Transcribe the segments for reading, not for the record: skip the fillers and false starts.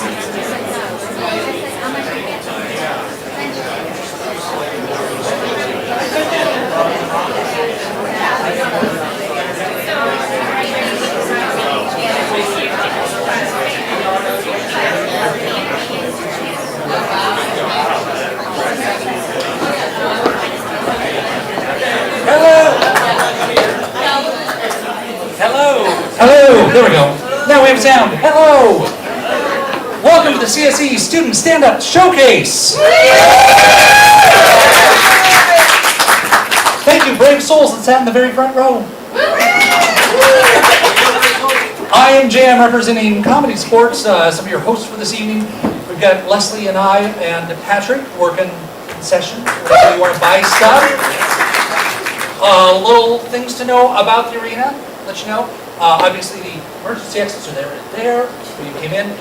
Hello, there we go. Now we have sound. Hello. Welcome to the CSE Student Stand-Up Showcase. Thank you, brave souls that sat in the very front row. I am Jay, I'm representing Comedy Sports, some of your hosts for this evening. We've got Leslie and I and Patrick working concessions. Whenever you want to buy stuff. Little things to know about the arena, let you know. Obviously, the emergency exits are there where you came in.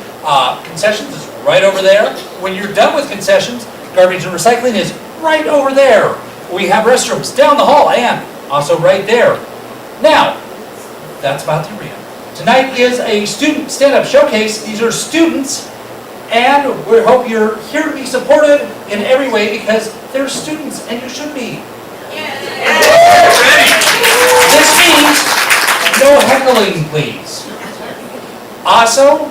Concessions is right over there. When you're done with concessions, garbage and recycling is right over there. We have restrooms down the hall and also right there. Now, that's about the arena. Tonight is a student stand-up showcase. These are students, and we hope you're here to be supported in every way because they're students, and you should be. This means no heckling, please. Also,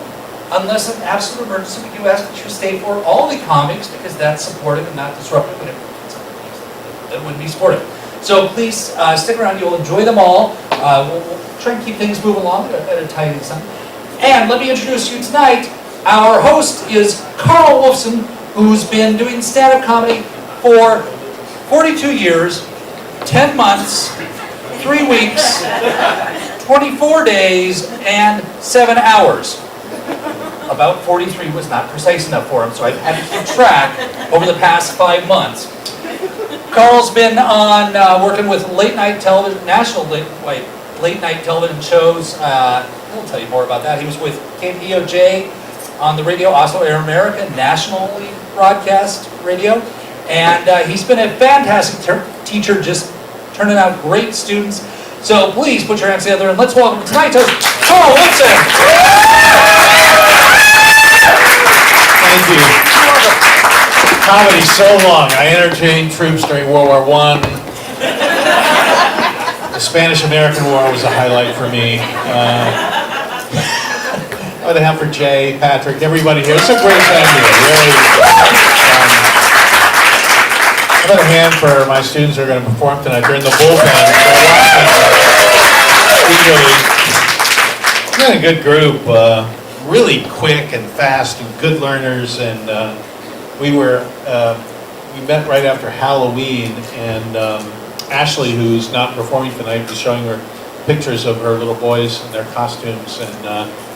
unless an absolute emergency, we do ask that you stay for all the comics because that's supportive and not disruptive. That wouldn't be supportive. So please stick around. You'll enjoy them all. We'll try and keep things moving along at a tidy time. And let me introduce you tonight. Our host is Carl Wolfson, who's been doing stand-up comedy for 42 years, 10 months, 3 weeks, 24 days, and 7 hours. About 43 was not precise enough for him, so I've had to keep track over the past 5 months. Carl's been on working with late night television, national late night television shows. We'll tell you more about that. He was with KPOJ on the radio, also Air America, nationally broadcast radio. And he's been a fantastic teacher, just turning out great students. So please put your hands together and let's welcome tonight's host, Carl Wolfson. Thank you. Comedy's so long. I entertained troops during World War I. The Spanish-American War was a highlight for me. What the hell for Jay, Patrick, everybody here. It's a great venue. Really. How about a hand for my students who are going to perform tonight? They're in the bullpen. We've got a good group, really quick and fast and good learners. And we met right after Halloween. And Ashley, who's not performing tonight, was showing her pictures of her little boys and their costumes. And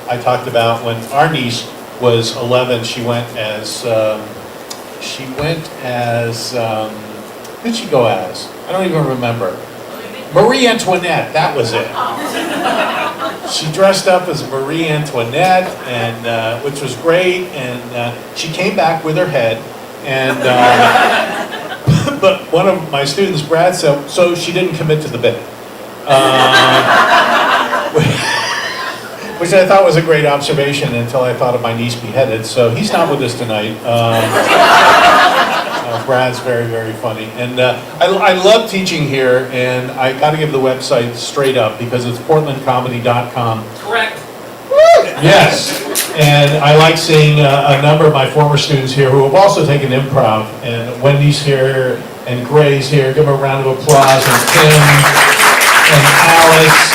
I talked about when our niece was 11, she went as. Who did she go as? I don't even remember. Marie Antoinette, that was it. She dressed up as Marie Antoinette, and which was great, and she came back with her head, and but one of my students, Brad, said, so she didn't commit to the bit. Which I thought was a great observation until I thought of my niece beheaded. So he's not with us tonight. Brad's very, very funny. And I love teaching here, and I got to give the website straight up because it's portlandcomedy.com. Correct. Yes. And I like seeing a number of my former students here who have also taken improv. And Wendy's here, and Gray's here. Give them a round of applause. And Tim, and Alice.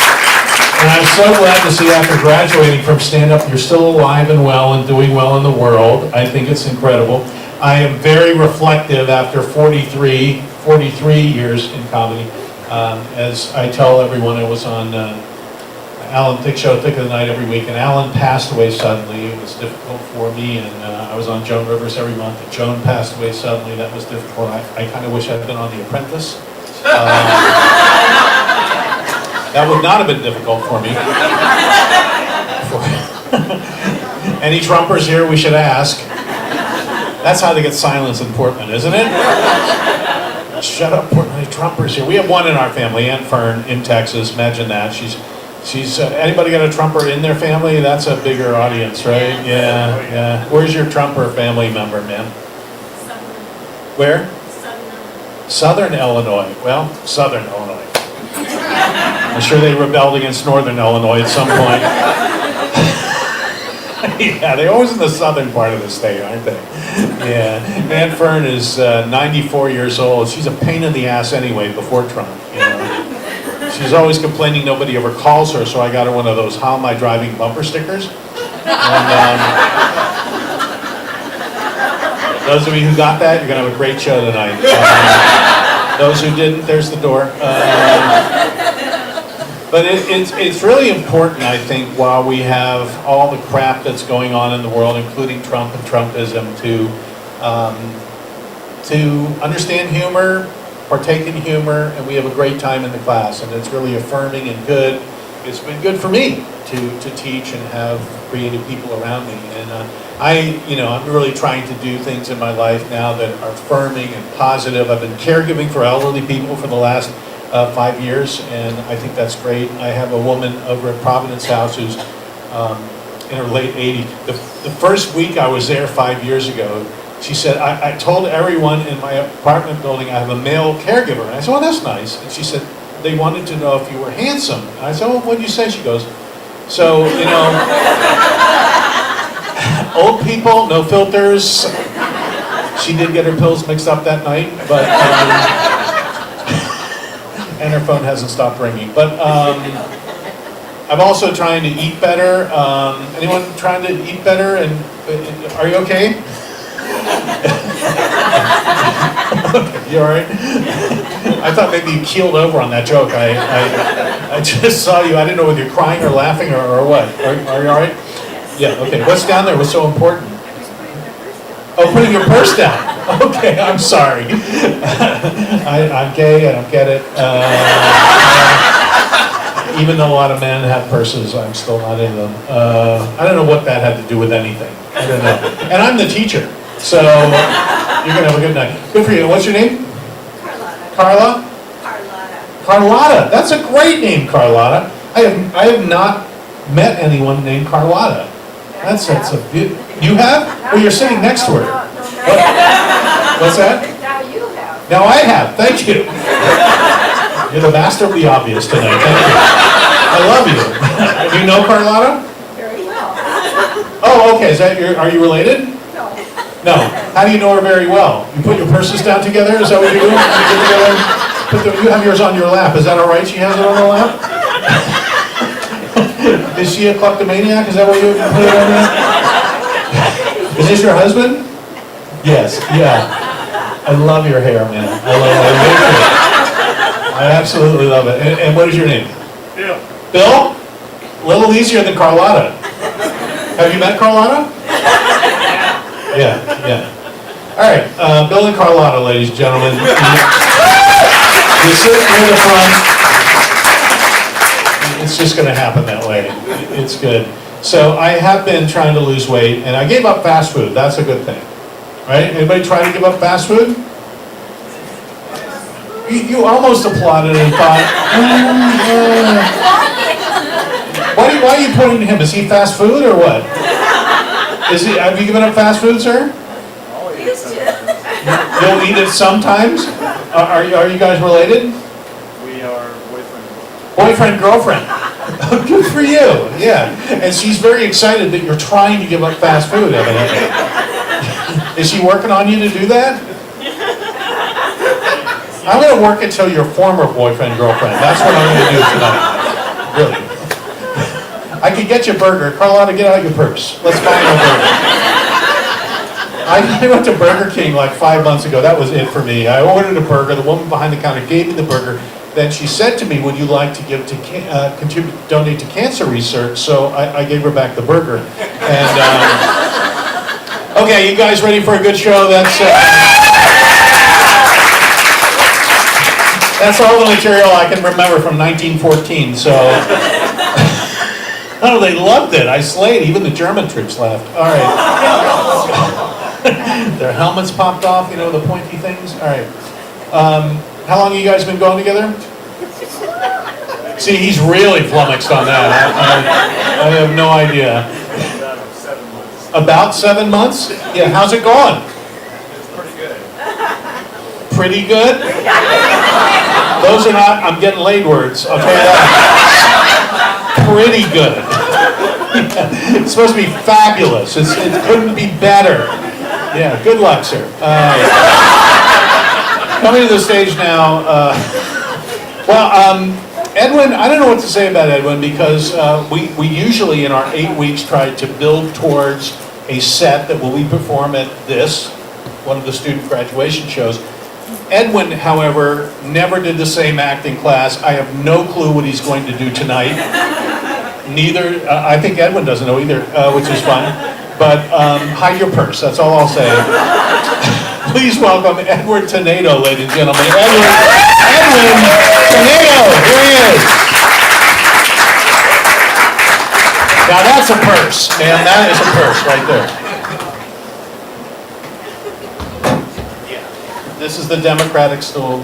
And I'm so glad to see after graduating from stand-up, you're still alive and well and doing well in the world. I think it's incredible. I am very reflective after 43 years in comedy. As I tell everyone, I was on Alan Thicke Show, Thick of the Night every week, and Alan passed away suddenly. It was difficult for me, and I was on Joan Rivers every month, and Joan passed away suddenly. That was difficult. I kind of wish I'd been on The Apprentice. That would not have been difficult for me. Any Trumpers here, we should ask. That's how they get silence in Portland, isn't it? Shut up, Portland. Any Trumpers here. We have one in our family, Aunt Fern, in Texas. Imagine that. She's She's, anybody got a trumper in their family? That's a bigger audience, right? Yeah, yeah. Where's your trumper family member, ma'am? Where? Southern Illinois. Well, Southern Illinois. I'm sure they rebelled against Northern Illinois at some point. Yeah, they're always in the southern part of the state, aren't they? Yeah. Aunt Fern is 94 years old. She's a pain in the ass anyway before Trump, you know. She's always complaining nobody ever calls her, so I got her one of those "How am I driving" bumper stickers. And, those of you who got that, you're going to have a great show tonight. Those who didn't, there's the door. But it's really important, I think, while we have all the crap that's going on in the world, including Trump and Trumpism, to understand humor, partake in humor, and we have a great time in the class. And it's really affirming and good. It's been good for me to teach and have creative people around me. And I'm really trying to do things in my life now that are affirming and positive. I've been caregiving for elderly people for the last 5 years, and I think that's great. I have a woman over at Providence House who's in her late 80s. The first week I was there 5 years ago, she said, I told everyone in my apartment building I have a male caregiver. And I said, well, that's nice. And she said, they wanted to know if you were handsome. And I said, well, what did you say? She goes, so, old people, no filters. She did get her pills mixed up that night, but, and her phone hasn't stopped ringing. But I'm also trying to eat better. Anyone trying to eat better? And are you okay? You all right? I thought maybe you keeled over on that joke. I just saw you. I didn't know whether you're crying or laughing or what. Are you all right? Yeah, okay. What's down there? What's so important? Oh, putting your purse down. Okay, I'm sorry. I'm gay, I don't get it. Even though a lot of men have purses, I'm still not in them. I don't know what that had to do with anything. I don't know. And I'm the teacher, so you're going to have a good night. Good for you. What's your name? Carla. Carlotta. That's a great name, Carlotta. I have not met anyone named Carlotta. That's a beautiful. You have? Well, you're sitting next to her. What's that? Now you have. Now I have. Thank you. You're the master of the obvious tonight. Thank you. I love you. Do you know Carlotta? Very well. Oh, okay. Is that are you related? No. No. How do you know her very well? You put your purses down together? Is that what you do? You get together? You have yours on your lap. Is that all right? She has it on her lap? Is she a kleptomaniac? Is that what you put it on there? Is this your husband? Yes. Yeah. I love your hair, man. I love it. I absolutely love it. And what is your name? Bill. Bill? A little easier than Carlotta. Have you met Carlotta? Yeah, yeah. All right, Bill and Carlotta, ladies and gentlemen. You sit near the front. It's just going to happen that way. It's good. So I have been trying to lose weight, and I gave up fast food. That's a good thing, right? Anybody try to give up fast food? You almost applauded and thought, why are you pointing to him? Is he fast food or what? Have you given up fast food, sir? You'll eat it sometimes? Are you guys related? We are boyfriend. Boyfriend, girlfriend. Good for you, yeah. And she's very excited that you're trying to give up fast food, evidently. Is she working on you to do that? I'm going to work it till your former boyfriend, girlfriend. That's what I'm going to do tonight. Really. I could get you a burger. Carlotta, get out your purse. Let's buy you a burger. I went to Burger King like 5 months ago. That was it for me. I ordered a burger. The woman behind the counter gave me the burger. Then she said to me, would you like to give to donate to cancer research? So I gave her back the burger. And okay, you guys ready for a good show? That's all the material I can remember from 1914. So oh, they loved it. I slayed. Even the German troops laughed. All right. Their helmets popped off. You know, the pointy things. All right. How long have you guys been going together? See, he's really flummoxed on that. I have no idea. About 7 months. About 7 months? Yeah, how's it going? It's pretty good. Pretty good? Those are not, I'm getting laid words, I'll tell you that. Pretty good. It's supposed to be fabulous. It couldn't be better. Yeah, good luck, sir. Coming to the stage now, Edwin, I don't know what to say about Edwin because we usually in our 8 weeks try to build towards a set that will be performed at this, one of the student graduation shows. Edwin, however, never did the same acting class. I have no clue what he's going to do tonight. Neither, I think Edwin doesn't know either, which is fine. But hide your purse, that's all I'll say. Please welcome Edward Tornado, ladies and gentlemen. Edwin Tornado, here he is. Now that's a purse, man, that is a purse right there. This is the Democratic stool.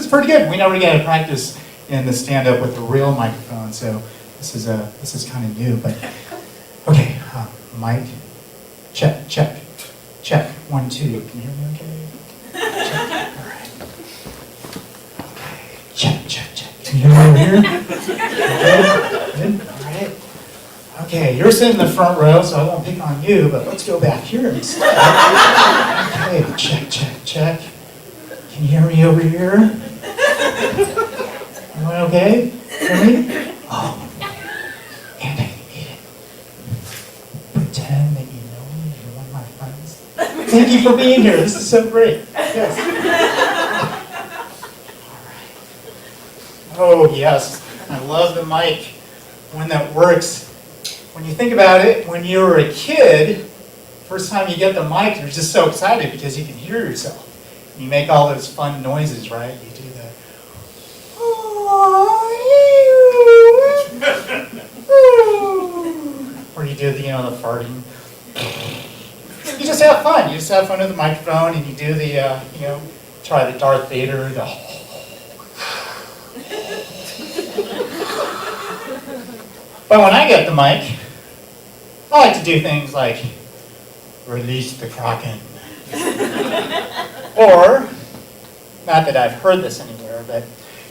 Pretty good. We know we're going to practice in the stand-up with the real microphone, so this is kind of new. But okay, mic, check, 1, 2. Can you hear me? Okay. Check. All right. Okay. Check. Can you hear me over here? Okay. Good. All right. Okay, you're sitting in the front row, so I won't pick on you. But let's go back here instead. Okay. Check. Can you hear me over here? Everyone okay? Hear me? Oh. And I need it. Pretend that you know me. You're one of my friends. Thank you for being here. This is so great. Yes. All right. Oh, yes. I love the mic when that works. When you think about it, when you were a kid, first time you get the mic, you're just so excited because you can hear yourself. You make all those fun noises, right? You do the, or you do the, the farting. You just have fun. You just have fun with the microphone, and you do the, try the Darth Vader, the. But when I get the mic, I like to do things like release the Kraken. Or, not that I've heard this anywhere, but,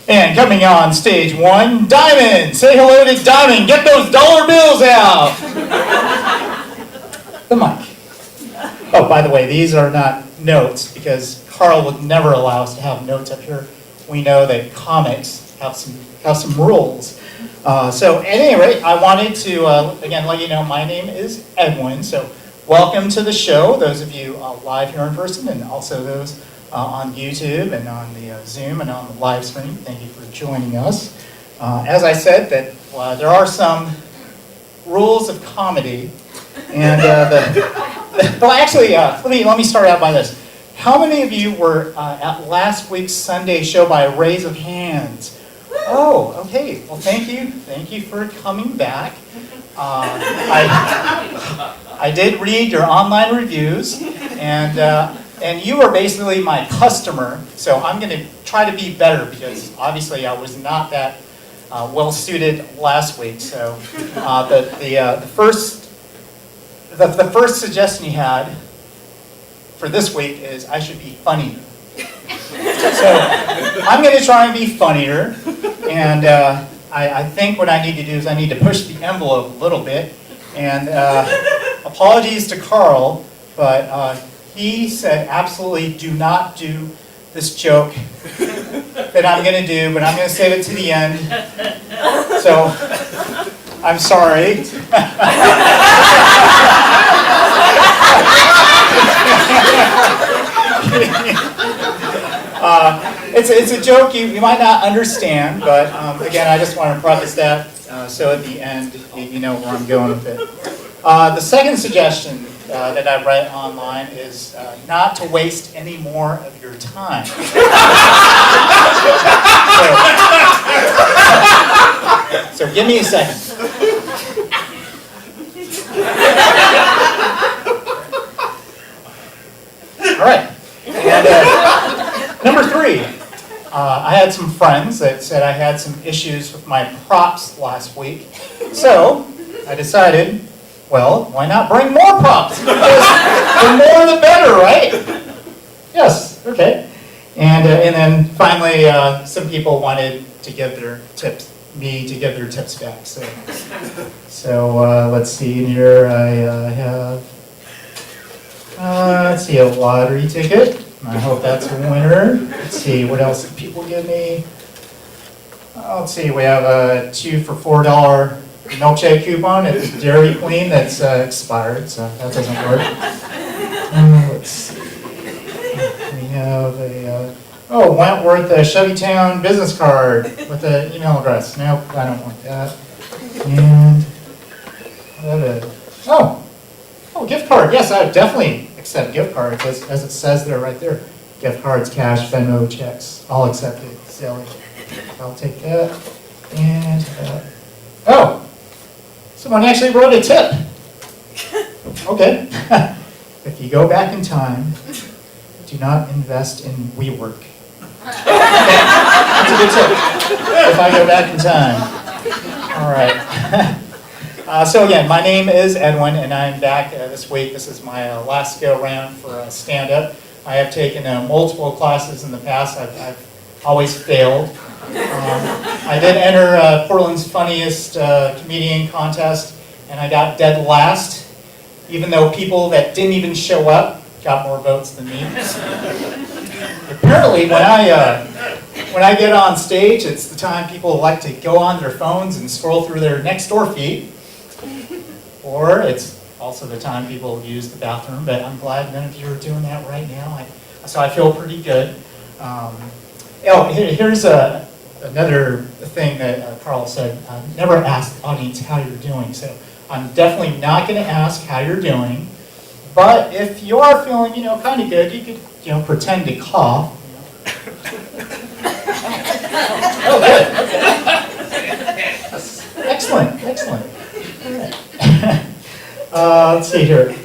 and coming on stage one, Diamond! Say hello to Diamond! Get those dollar bills out! The mic. Oh, by the way, these are not notes because Carl would never allow us to have notes up here. We know that comics have some rules. So at any rate, I wanted to, again, let you know my name is Edwin. So welcome to the show, those of you live here in person and also those on YouTube and on the Zoom and on the live stream. Thank you for joining us. As I said, that there are some rules of comedy. And well, actually, let me start out by this. How many of you were at last week's Sunday show by a raise of hands? Oh, okay. Well, thank you. Thank you for coming back. I did read your online reviews, and you are basically my customer. So I'm going to try to be better because obviously I was not that well suited last week. So the first suggestion you had for this week is I should be funnier. So I'm going to try and be funnier, and I think what I need to do is I need to push the envelope a little bit. And apologies to Carl, but he said absolutely do not do this joke that I'm going to do, but I'm going to save it to the end. So I'm sorry. It's a joke you might not understand, but again, I just want to preface that so at the end you know where I'm going with it. The second suggestion that I read online is not to waste any more of your time. So give me a second. All right. And number three, I had some friends that said I had some issues with my props last week. So I decided, well, why not bring more props? Because the more the better, right? Yes, okay. And then finally, some people wanted to give their tips, me to give their tips back. So let's see here. I have, let's see, a lottery ticket. I hope that's a winner. Let's see, what else did people give me? Let's see, we have a 2 for $4 milkshake coupon at Dairy Queen that's expired, so that doesn't work. Let's see. We have a Wentworth Chevytown business card with an email address. Nope, I don't want that. And gift card. Yes, I definitely accept gift cards, as it says there, right there. Gift cards, cash, Venmo, checks, all accepted. Silly. I'll take that. And someone actually wrote a tip. Okay. If you go back in time, do not invest in WeWork. That's a good tip. If I go back in time. All right. So again, my name is Edwin, and I'm back this week. This is my last go-round for stand-up. I have taken multiple classes in the past. I've always failed. I did enter Portland's Funniest Comedian contest, and I got dead last, even though people that didn't even show up got more votes than me. Apparently, when I get on stage, it's the time people like to go on their phones and scroll through their Nextdoor feed. Or it's also the time people use the bathroom, but I'm glad none of you are doing that right now. So I feel pretty good. Here's another thing that Carl said. Never ask the audience how you're doing. So I'm definitely not going to ask how you're doing. But if you are feeling, kind of good, you could, pretend to cough. Oh, good. Okay. Excellent. Let's see here.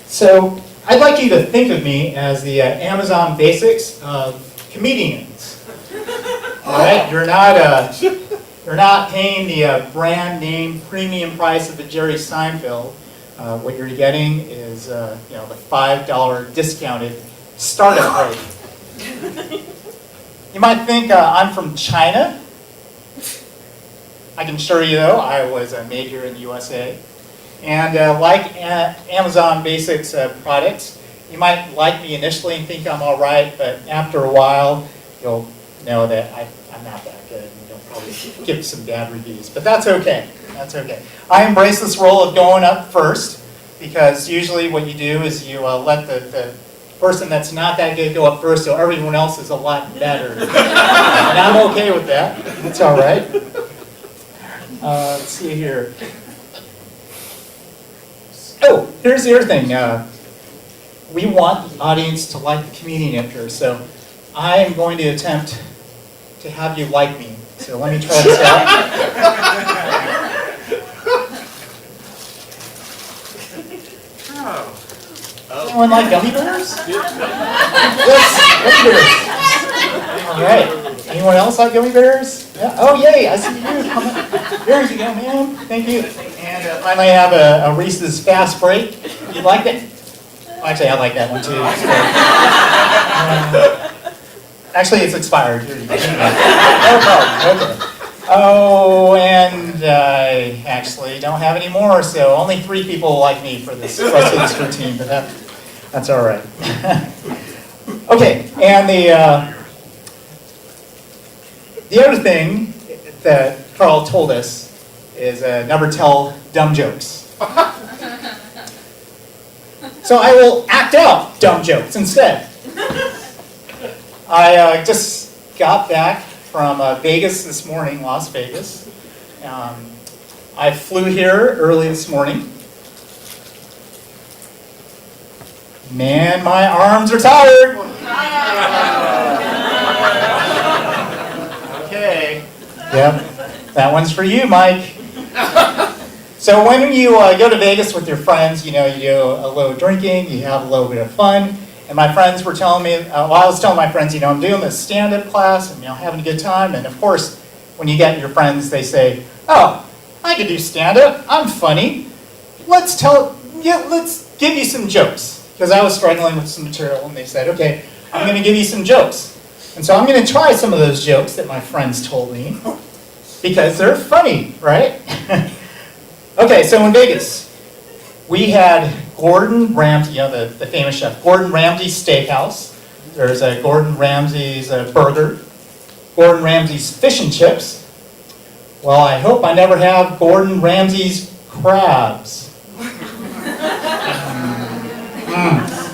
So I'd like you to think of me as the Amazon Basics of comedians. All right, you're not You're not paying the brand name premium price of the Jerry Seinfeld. What you're getting is the $5 discounted startup rate. You might think I'm from China. I can assure you though, I was a major in the USA. And like Amazon Basics products, you might like me initially and think I'm all right, but after a while, you'll know that I'm not that good, and you'll probably give some bad reviews. But that's okay. That's okay. I embrace this role of going up first, because usually what you do is you let the person that's not that good go up first, so everyone else is a lot better. And I'm okay with that. That's all right. Let's see here. Oh, here's the other thing. We want the audience to like the comedian up here, so I am going to attempt to have you like me. So let me try this out. Anyone like gummy bears? Yes, gummy bears. All right. Anyone else like gummy bears? Yeah. Oh, yay! I see you. There you go, man. Thank you. And finally, I have a Reese's Fast Break. You like that? Actually, I like that one too. Actually, it's expired. Here you go. No problem. Okay. Oh, and I actually don't have any more, so only 3 people like me for this rest of this routine, but that's all right. Okay, and the other thing that Carl told us is never tell dumb jokes. So I will act out dumb jokes instead. I just got back from Vegas this morning, Las Vegas. I flew here early this morning. Man, my arms are tired. Okay. Yep, that one's for you, Mike. So when you go to Vegas with your friends, you do a little drinking, you have a little bit of fun. And my friends were telling me, I was telling my friends, I'm doing this stand-up class and having a good time. And of course, when you get your friends, they say, oh, I can do stand-up. I'm funny. Let's give you some jokes. Because I was struggling with some material, and they said, okay, I'm going to give you some jokes. And so I'm going to try some of those jokes that my friends told me, because they're funny, right? Okay, so in Vegas, we had Gordon Ramsay, the famous chef, Gordon Ramsay's Steakhouse. There's Gordon Ramsay's burger, Gordon Ramsay's fish and chips. Well, I hope I never have Gordon Ramsay's crabs.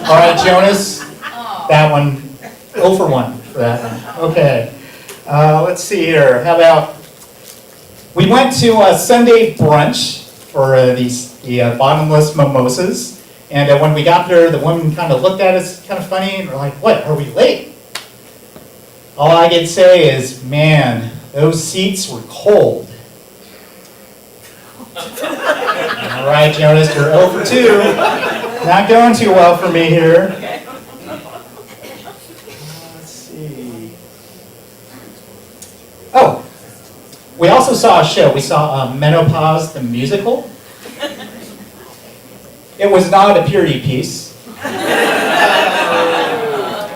All right, Jonas, that one, 0 for 1 for that one. Okay, let's see here. How about, we went to a Sunday brunch for the bottomless mimosas. And when we got there, the woman kind of looked at us kind of funny, and we're like, what, are we late? All I can say is, man, those seats were cold. All right, Jonas, you're 0 for 2. Not going too well for me here. Let's see. Oh, we also saw a show. We saw Menopause, the musical. It was not a period piece.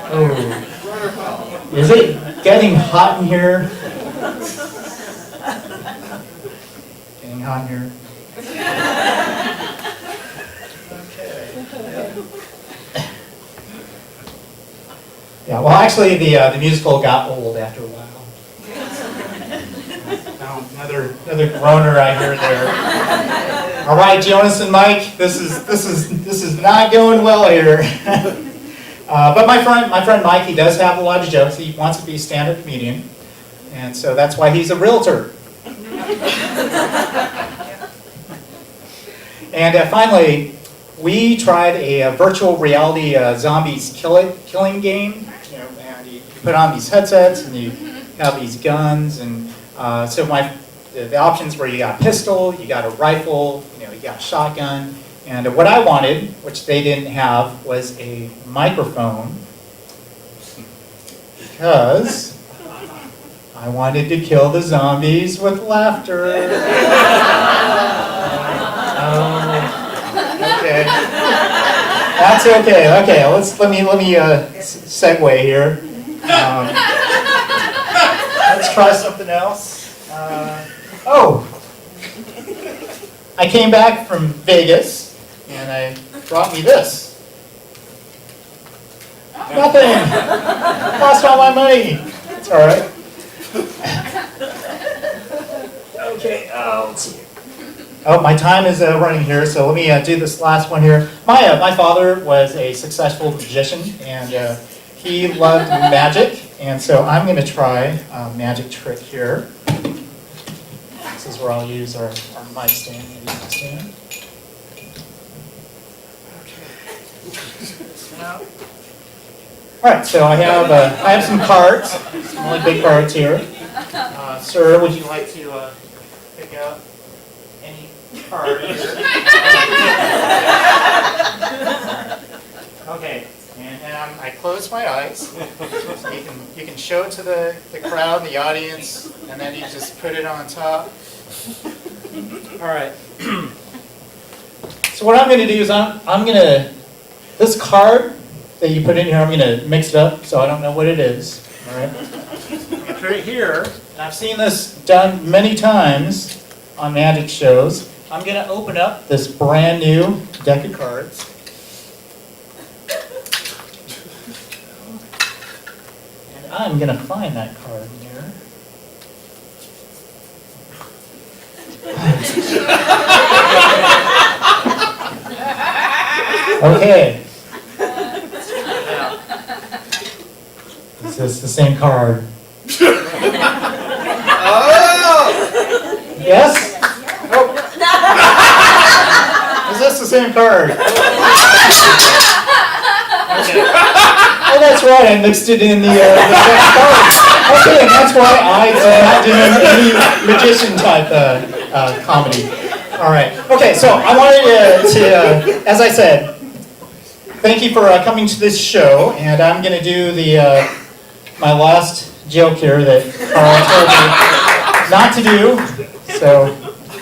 Oh. Is it getting hot in here? Getting hot in here? Yeah, well, actually, the musical got old after a while. Another groaner I hear there. All right, Jonas and Mike, this is not going well here. But my friend Mike, he does have a lot of jokes. He wants to be a stand-up comedian, and so that's why he's a realtor. And finally, we tried a virtual reality zombies killing game. And you put on these headsets and you have these guns, and so the options were you got a pistol, you got a rifle, you got a shotgun, and what I wanted, which they didn't have, was a microphone, because I wanted to kill the zombies with laughter. Okay. That's okay. Okay, let me segue here. Let's try something else. I came back from Vegas and I brought me this. Nothing. Lost all my money. It's all right. Okay. Let's see. Oh, my time is running here, so let me do this last one here. My father was a successful magician, and he loved magic, and so I'm going to try a magic trick here. This is where I'll use our mic stand. All right, so I have some cards, some really big cards here. Sir, would you like to pick out any card here? Okay, and I close my eyes. So you can show it to the crowd, the audience, and then you just put it on top. All right. So what I'm going to do is I'm going to, this card that you put in here, I'm going to mix it up so I don't know what it is. All right. I'm going to put it here, and I've seen this done many times on magic shows. I'm going to open up this brand new deck of cards. And I'm going to find that card in here. Okay. Is this the same card? Yes? Oh. Is this the same card? Okay. Oh, that's right. I mixed it in the next card. Okay, and that's why I did not do any magician type comedy. All right. Okay, so I wanted to as I said, thank you for coming to this show, and I'm going to do my last joke here that Carl told me not to do. So,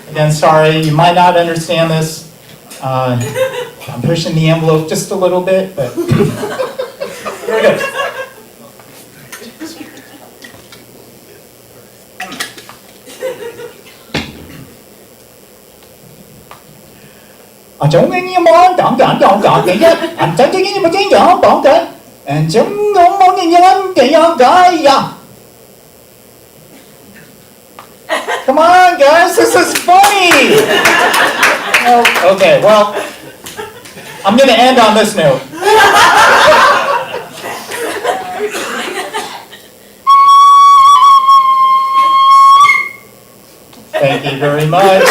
again, sorry, you might not understand this. I'm pushing the envelope just a little bit, but here we go. Chúng những món trọn trọn trọn trọn vậy chứ anh chẳng những mà cái nhỏ bọn cái and chúng những món như anh cái nhỏ cái gì come on guys, this is funny. Oh, okay, well, I'm going to end on this note. Thank you very much.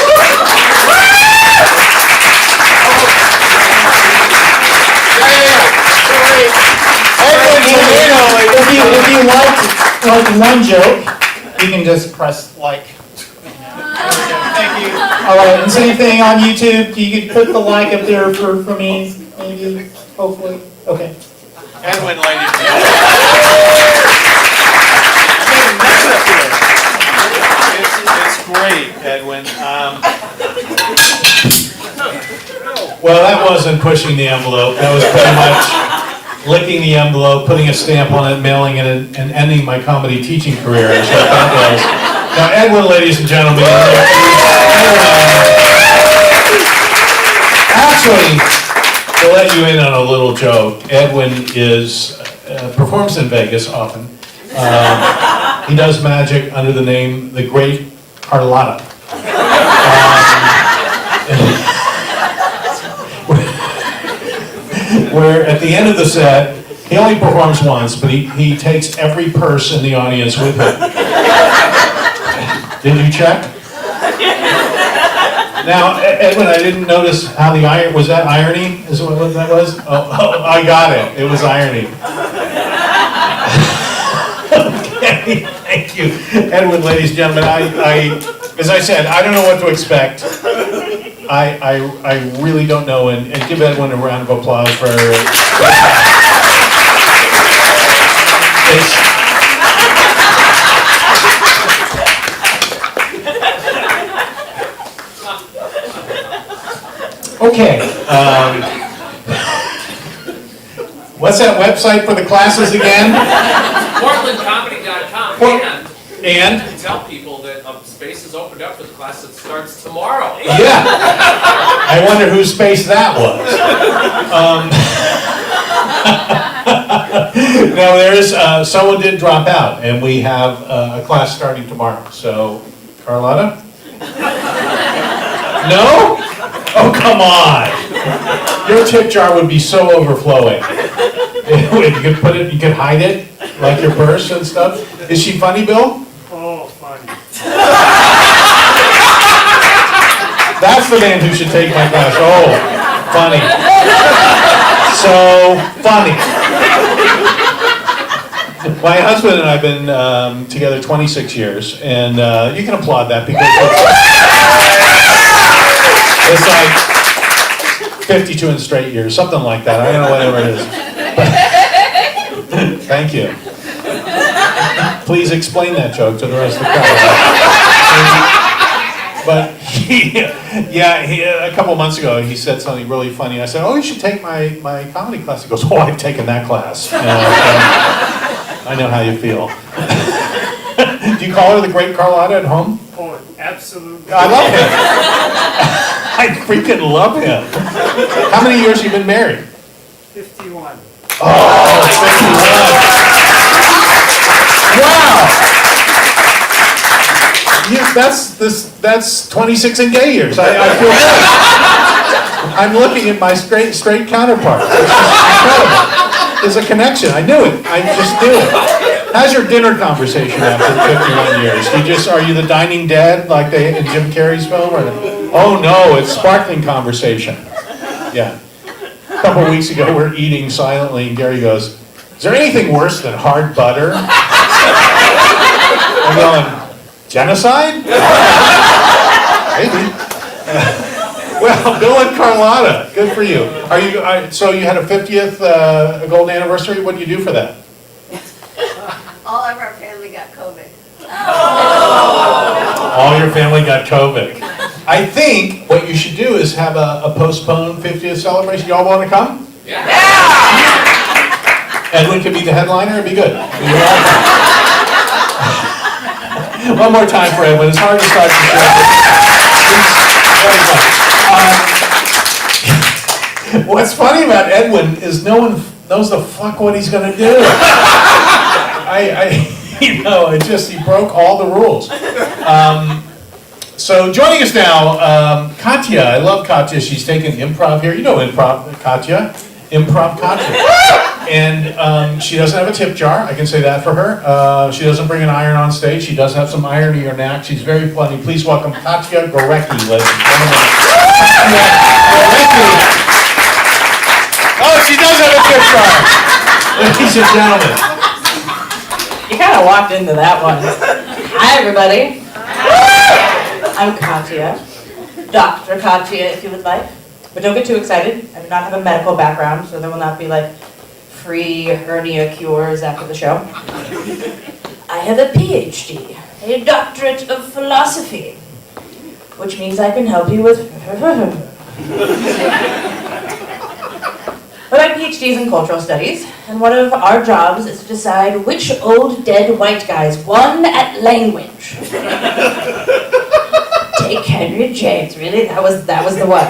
If you like one joke, you can just press like. Thank you. All right, and same thing on YouTube. You can put the like up there for me, maybe, hopefully. Okay. Edwin, ladies and gentlemen. It's great, Edwin. Well, that wasn't pushing the envelope. That was pretty much licking the envelope, putting a stamp on it, mailing it, and ending my comedy teaching career. That's what that was. Now, Edwin, ladies and gentlemen, actually, to let you in on a little joke, Edwin performs in Vegas often. He does magic under the name The Great Carlotta. Where at the end of the set, he only performs once, but he takes every purse in the audience with him. Did you check? Now, Edwin, I didn't notice how the iron, was that irony? Is what that was? Oh, I got it. It was irony. Okay, thank you. Edwin, ladies and gentlemen, as I said, I don't know what to expect. I really don't know, and give Edwin a round of applause for What's that website for the classes again? PortlandComedy.com. And? And tell people that a space is opened up for the class that starts tomorrow. Yeah. I wonder whose space that was. No, there is, someone did drop out, and we have a class starting tomorrow. So, Carlotta? No? Oh, come on. Your tip jar would be so overflowing. You could put it, you could hide it, like your purse and stuff. Is she funny, Bill? Oh, funny. That's the man who should take my class. Oh, funny. So funny. My husband and I have been together 26 years, and you can applaud that because it's like 52 in straight years, something like that. I don't know, whatever it is. Thank you. Please explain that joke to the rest of the crowd. But a couple months ago, he said something really funny. I said, "Oh, you should take my comedy class." He goes, "Oh, I've taken that class. I know how you feel." Do you call her the great Carlotta at home? Oh, absolutely. I love him. I freaking love him. How many years have you been married? 51. Oh, 51. Wow. That's 26 in gay years. I feel good. I'm looking at my straight counterpart. It's just incredible. There's a connection. I knew it. I just knew it. How's your dinner conversation after 51 years? Are you the dining dead like they in Jim Carrey's film? Oh no, it's sparkling conversation. Yeah. A couple of weeks ago, we're eating silently, and Gary goes, "Is there anything worse than hard butter?" I'm going, "Genocide?" Maybe. Well, Bill and Carlotta, good for you. So you had a 50th golden anniversary. What did you do for that? All of our family got COVID. All your family got COVID. I think what you should do is have a postponed 50th celebration. Y'all want to come? Yeah. Edwin could be the headliner. It'd be good. One more time for Edwin. It's hard to start the show. What's funny about Edwin is no one knows the fuck what he's going to do. He broke all the rules. So joining us now, Katya. I love Katya. She's taken improv here. You know improv, Katya. Improv Katya. And she doesn't have a tip jar. I can say that for her. She doesn't bring an iron on stage. She does have some irony or knack. She's very funny. Please welcome Katya Gorecki, ladies and gentlemen. Katya Gorecki. Oh, she does have a tip jar. Ladies and gentlemen. You kind of walked into that one. Hi, everybody. I'm Katya. Dr. Katya, if you would like. But don't get too excited. I do not have a medical background, so there will not be like free hernia cures after the show. I have a PhD, a doctorate of philosophy, which means I can help you with... But my PhD is in cultural studies, and one of our jobs is to decide which old dead white guys won at language. Take Henry James, really? That was the one.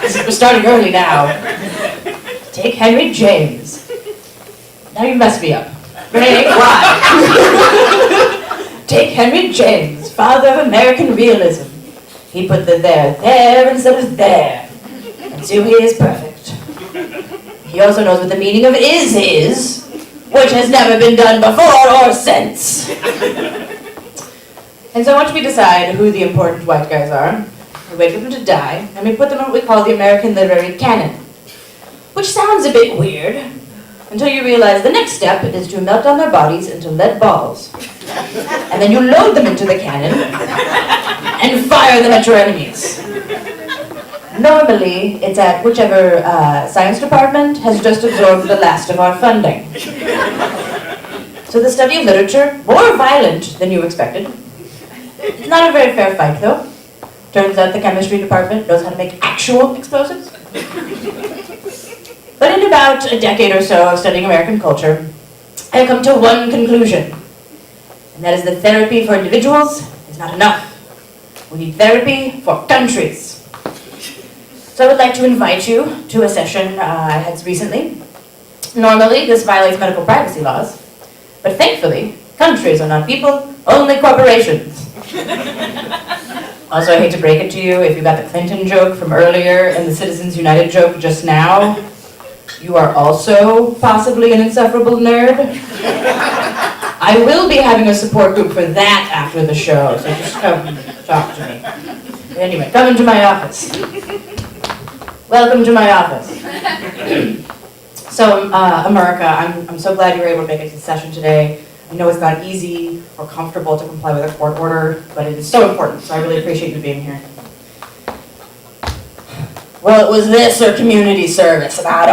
We're starting early now. Take Henry James. Now you messed me up. Ray, why? Take Henry James, father of American realism. He put the there instead of there. And so he is perfect. He also knows what the meaning of is, which has never been done before or since. And so once we decide who the important white guys are, we wait for them to die, and we put them in what we call the American literary canon. Which sounds a bit weird, until you realize the next step is to melt down their bodies into lead balls. And then you load them into the cannon, and fire them at your enemies. Normally, it's at whichever science department has just absorbed the last of our funding. So the study of literature, more violent than you expected. It's not a very fair fight, though. Turns out the chemistry department knows how to make actual explosives. But in about a decade or so of studying American culture, I have come to one conclusion, and that is that therapy for individuals is not enough. We need therapy for countries. So I would like to invite you to a session I had recently. Normally, this violates medical privacy laws, but thankfully, countries are not people, only corporations. Also, I hate to break it to you, if you got the Clinton joke from earlier and the Citizens United joke just now, you are also possibly an insufferable nerd. I will be having a support group for that after the show, so just come talk to me. Anyway, come into my office. Welcome to my office. So, America, I'm so glad you were able to make it to the session today. I know it's not easy or comfortable to comply with a court order, but it is so important, so I really appreciate you being here. Well, it was this or community service, and I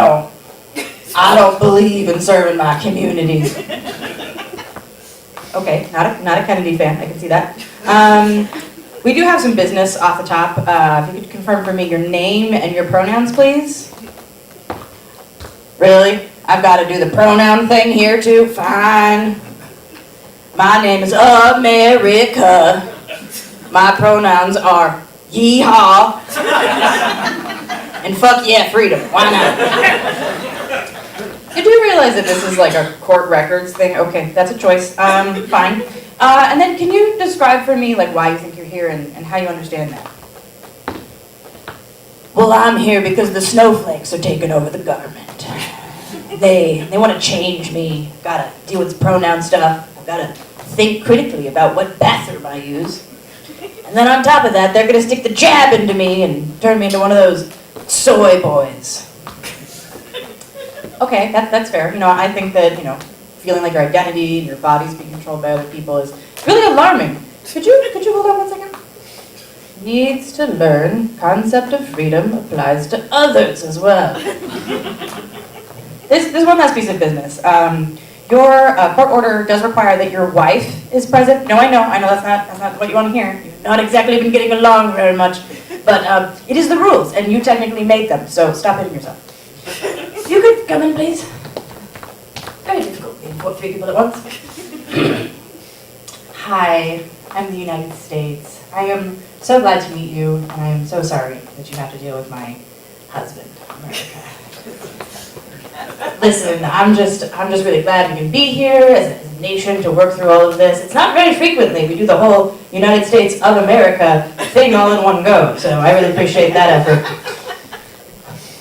don't believe in serving my community. Okay, not a Kennedy fan, I can see that. We do have some business off the top. If you could confirm for me your name and your pronouns, please. Really? I've got to do the pronoun thing here too? Fine. My name is America. My pronouns are yeehaw. And fuck yeah, freedom. Why not? You do realize that this is like a court records thing? Okay, that's a choice. Fine. And then can you describe for me like why you think you're here and how you understand that? Well, I'm here because the snowflakes are taking over the government. They want to change me. Gotta deal with pronoun stuff. I've gotta think critically about what bathroom I use. And then on top of that, they're gonna stick the jab into me and turn me into one of those soy boys. Okay, that's fair. You know, I think that, you know, feeling like your identity and your body's being controlled by other people is really alarming. Could you hold on 1 second? Needs to learn concept of freedom applies to others as well. This one last piece of business. Your court order does require that your wife is present. No, I know that's not what you want to hear. You've not exactly been getting along very much, but it is the rules, and you technically made them, so stop hitting yourself. You could come in, please. Very difficult being 3 people at once. Hi, I'm the United States. I am so glad to meet you, and I am so sorry that you have to deal with my husband, America. Listen, I'm just really glad we can be here as a nation to work through all of this. It's not very frequently we do the whole United States of America thing all in one go, so I really appreciate that effort.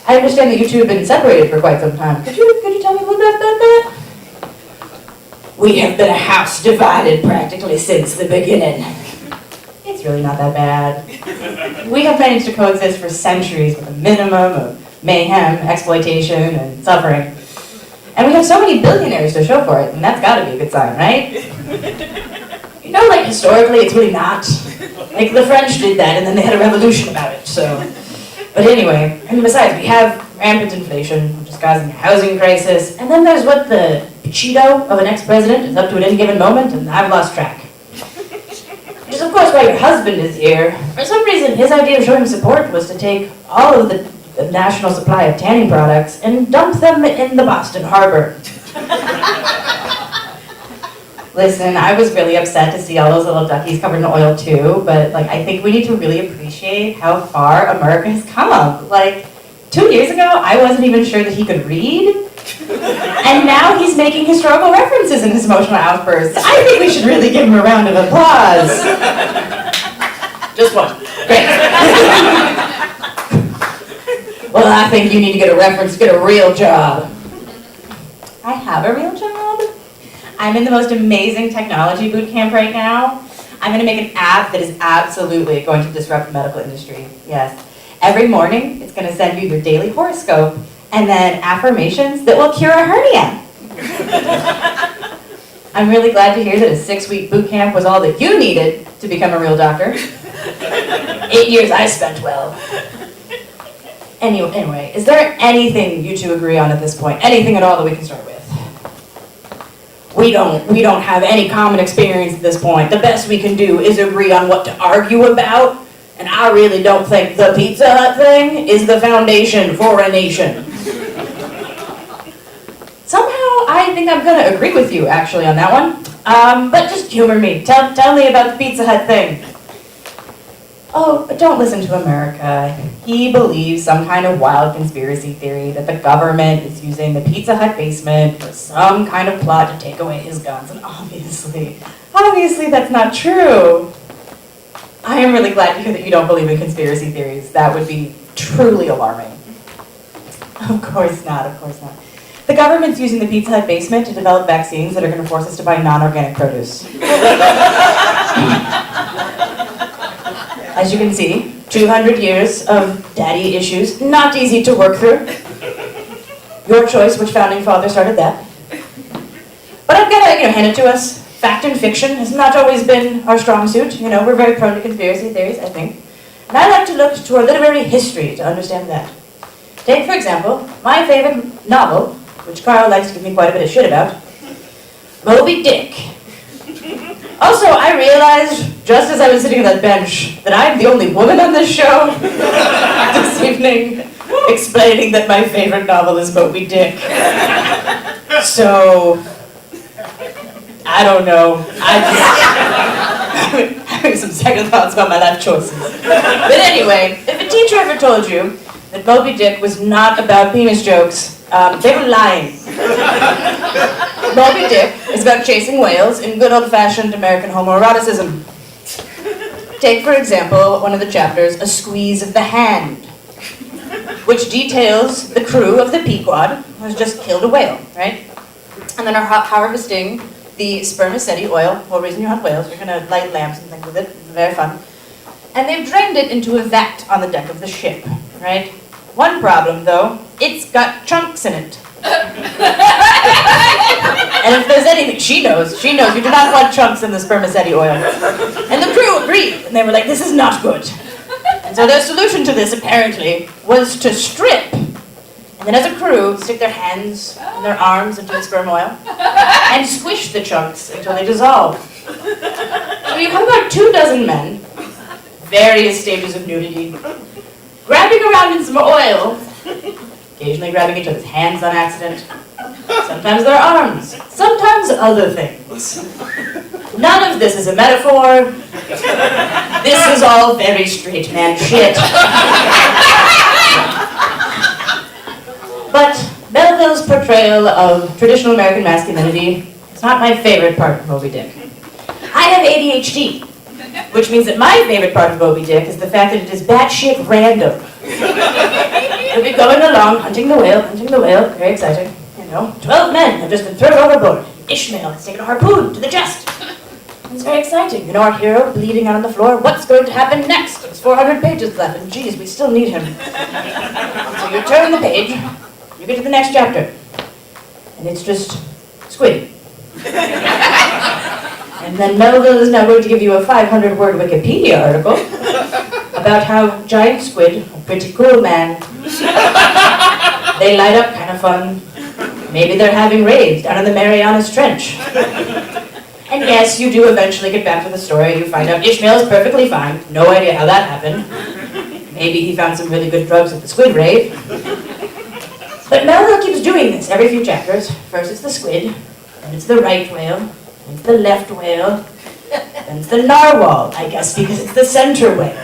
I understand that you two have been separated for quite some time. Could you tell me a little bit about that? We have been a house divided practically since the beginning. It's really not that bad. We have managed to coexist for centuries with a minimum of mayhem, exploitation, and suffering. And we have so many billionaires to show for it, and that's gotta be a good sign, right? You know, like, historically, it's really not. Like, the French did that, and then they had a revolution about it, so. But anyway, and besides, we have rampant inflation, which is causing a housing crisis, and then there's what the Cheeto of an ex-president is up to at any given moment, and I've lost track. Which is, of course, why your husband is here. For some reason, his idea of showing support was to take all of the national supply of tanning products and dump them in the Boston Harbor. Listen, I was really upset to see all those little duckies covered in oil too, but like I think we need to really appreciate how far America has come. Like 2 years ago, I wasn't even sure that he could read, and now he's making historical references in his emotional outbursts. I think we should really give him a round of applause. Just one. Great. Well, I think you need to get a reference to get a real job. I have a real job? I'm in the most amazing technology boot camp right now. I'm going to make an app that is absolutely going to disrupt the medical industry. Yes. Every morning, it's going to send you your daily horoscope and then affirmations that will cure a hernia. I'm really glad to hear that a 6-week boot camp was all that you needed to become a real doctor. 8 years I spent well. Anyway, is there anything you two agree on at this point? Anything at all that we can start with? We don't have any common experience at this point. The best we can do is agree on what to argue about, And I really don't think the Pizza Hut thing is the foundation for a nation. Somehow, I think I'm gonna agree with you, actually, on that one. But just humor me. Tell me about the Pizza Hut thing. Oh, but don't listen to America. He believes some kind of wild conspiracy theory that the government is using the Pizza Hut basement for some kind of plot to take away his guns. And obviously that's not true. I am really glad to hear that you don't believe in conspiracy theories. That would be truly alarming. Of course not. The government's using the Pizza Hut basement to develop vaccines that are going to force us to buy non-organic produce. As you can see, 200 years of daddy issues, not easy to work through. Your choice, which founding father started that. But I've got to, hand it to us. Fact and fiction has not always been our strong suit. We're very prone to conspiracy theories, I think. And I like to look to our literary history to understand that. Take, for example, my favorite novel, which Carl likes to give me quite a bit of shit about, Moby Dick. Also, I realized, just as I was sitting on that bench, that I'm the only woman on this show this evening, explaining that my favorite novel is Moby Dick. So, I don't know. I'm having some second thoughts about my life choices. But anyway, if a teacher ever told you that Moby Dick was not about penis jokes, they were lying. Moby Dick is about chasing whales in good old-fashioned American homoeroticism. Take, for example, one of the chapters, A Squeeze of the Hand, which details the crew of the Pequod, who has just killed a whale, right? And then are harvesting the spermaceti oil. Whole reason you hunt whales, you're going to light lamps and things with it. It's very fun. And they've drained it into a vat on the deck of the ship, right? One problem, though, it's got chunks in it. And if there's anything she knows you do not want chunks in the spermaceti oil. And the crew agreed, and they were like, this is not good. And so their solution to this, apparently, was to strip, and then as a crew, stick their hands and their arms into the sperm oil, and squish the chunks until they dissolve. So you have about 24 men, various stages of nudity, grabbing around in some oil, occasionally grabbing each other's hands on accident, sometimes their arms, sometimes other things. None of this is a metaphor. This is all very straight man shit. But Melville's portrayal of traditional American masculinity is not my favorite part of Moby Dick. I have ADHD, which means that my favorite part of Moby Dick is the fact that it is batshit random. You'll be going along, hunting the whale, very exciting. 12 men have just been thrown overboard. Ishmael has taken a harpoon to the chest. It's very exciting. Our hero bleeding out on the floor. What's going to happen next? There's 400 pages left, and geez, we still need him. So you turn the page, you get to the next chapter, and it's just squid. And then Melville is now going to give you a 500-word Wikipedia article about how giant squid are pretty cool, man. They light up kind of fun. Maybe they're having raids down in the Marianas Trench. And yes, you do eventually get back to the story. You find out Ishmael's perfectly fine. No idea how that happened. Maybe he found some really good drugs at the squid raid. But Melville keeps doing this every few chapters. First it's the squid, then it's the right whale, then it's the left whale, then it's the narwhal, I guess because it's the center whale.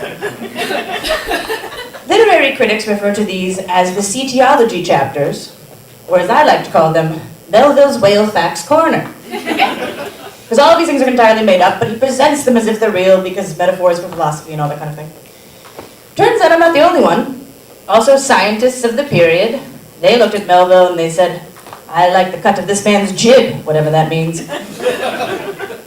Literary critics refer to these as the cetiology chapters, or as I like to call them, Melville's Whale Facts Corner. Because all of these things are entirely made up, but he presents them as if they're real because metaphors for philosophy and all that kind of thing. Turns out I'm not the only one. Also, scientists of the period, they looked at Melville and they said, I like the cut of this man's jib, whatever that means.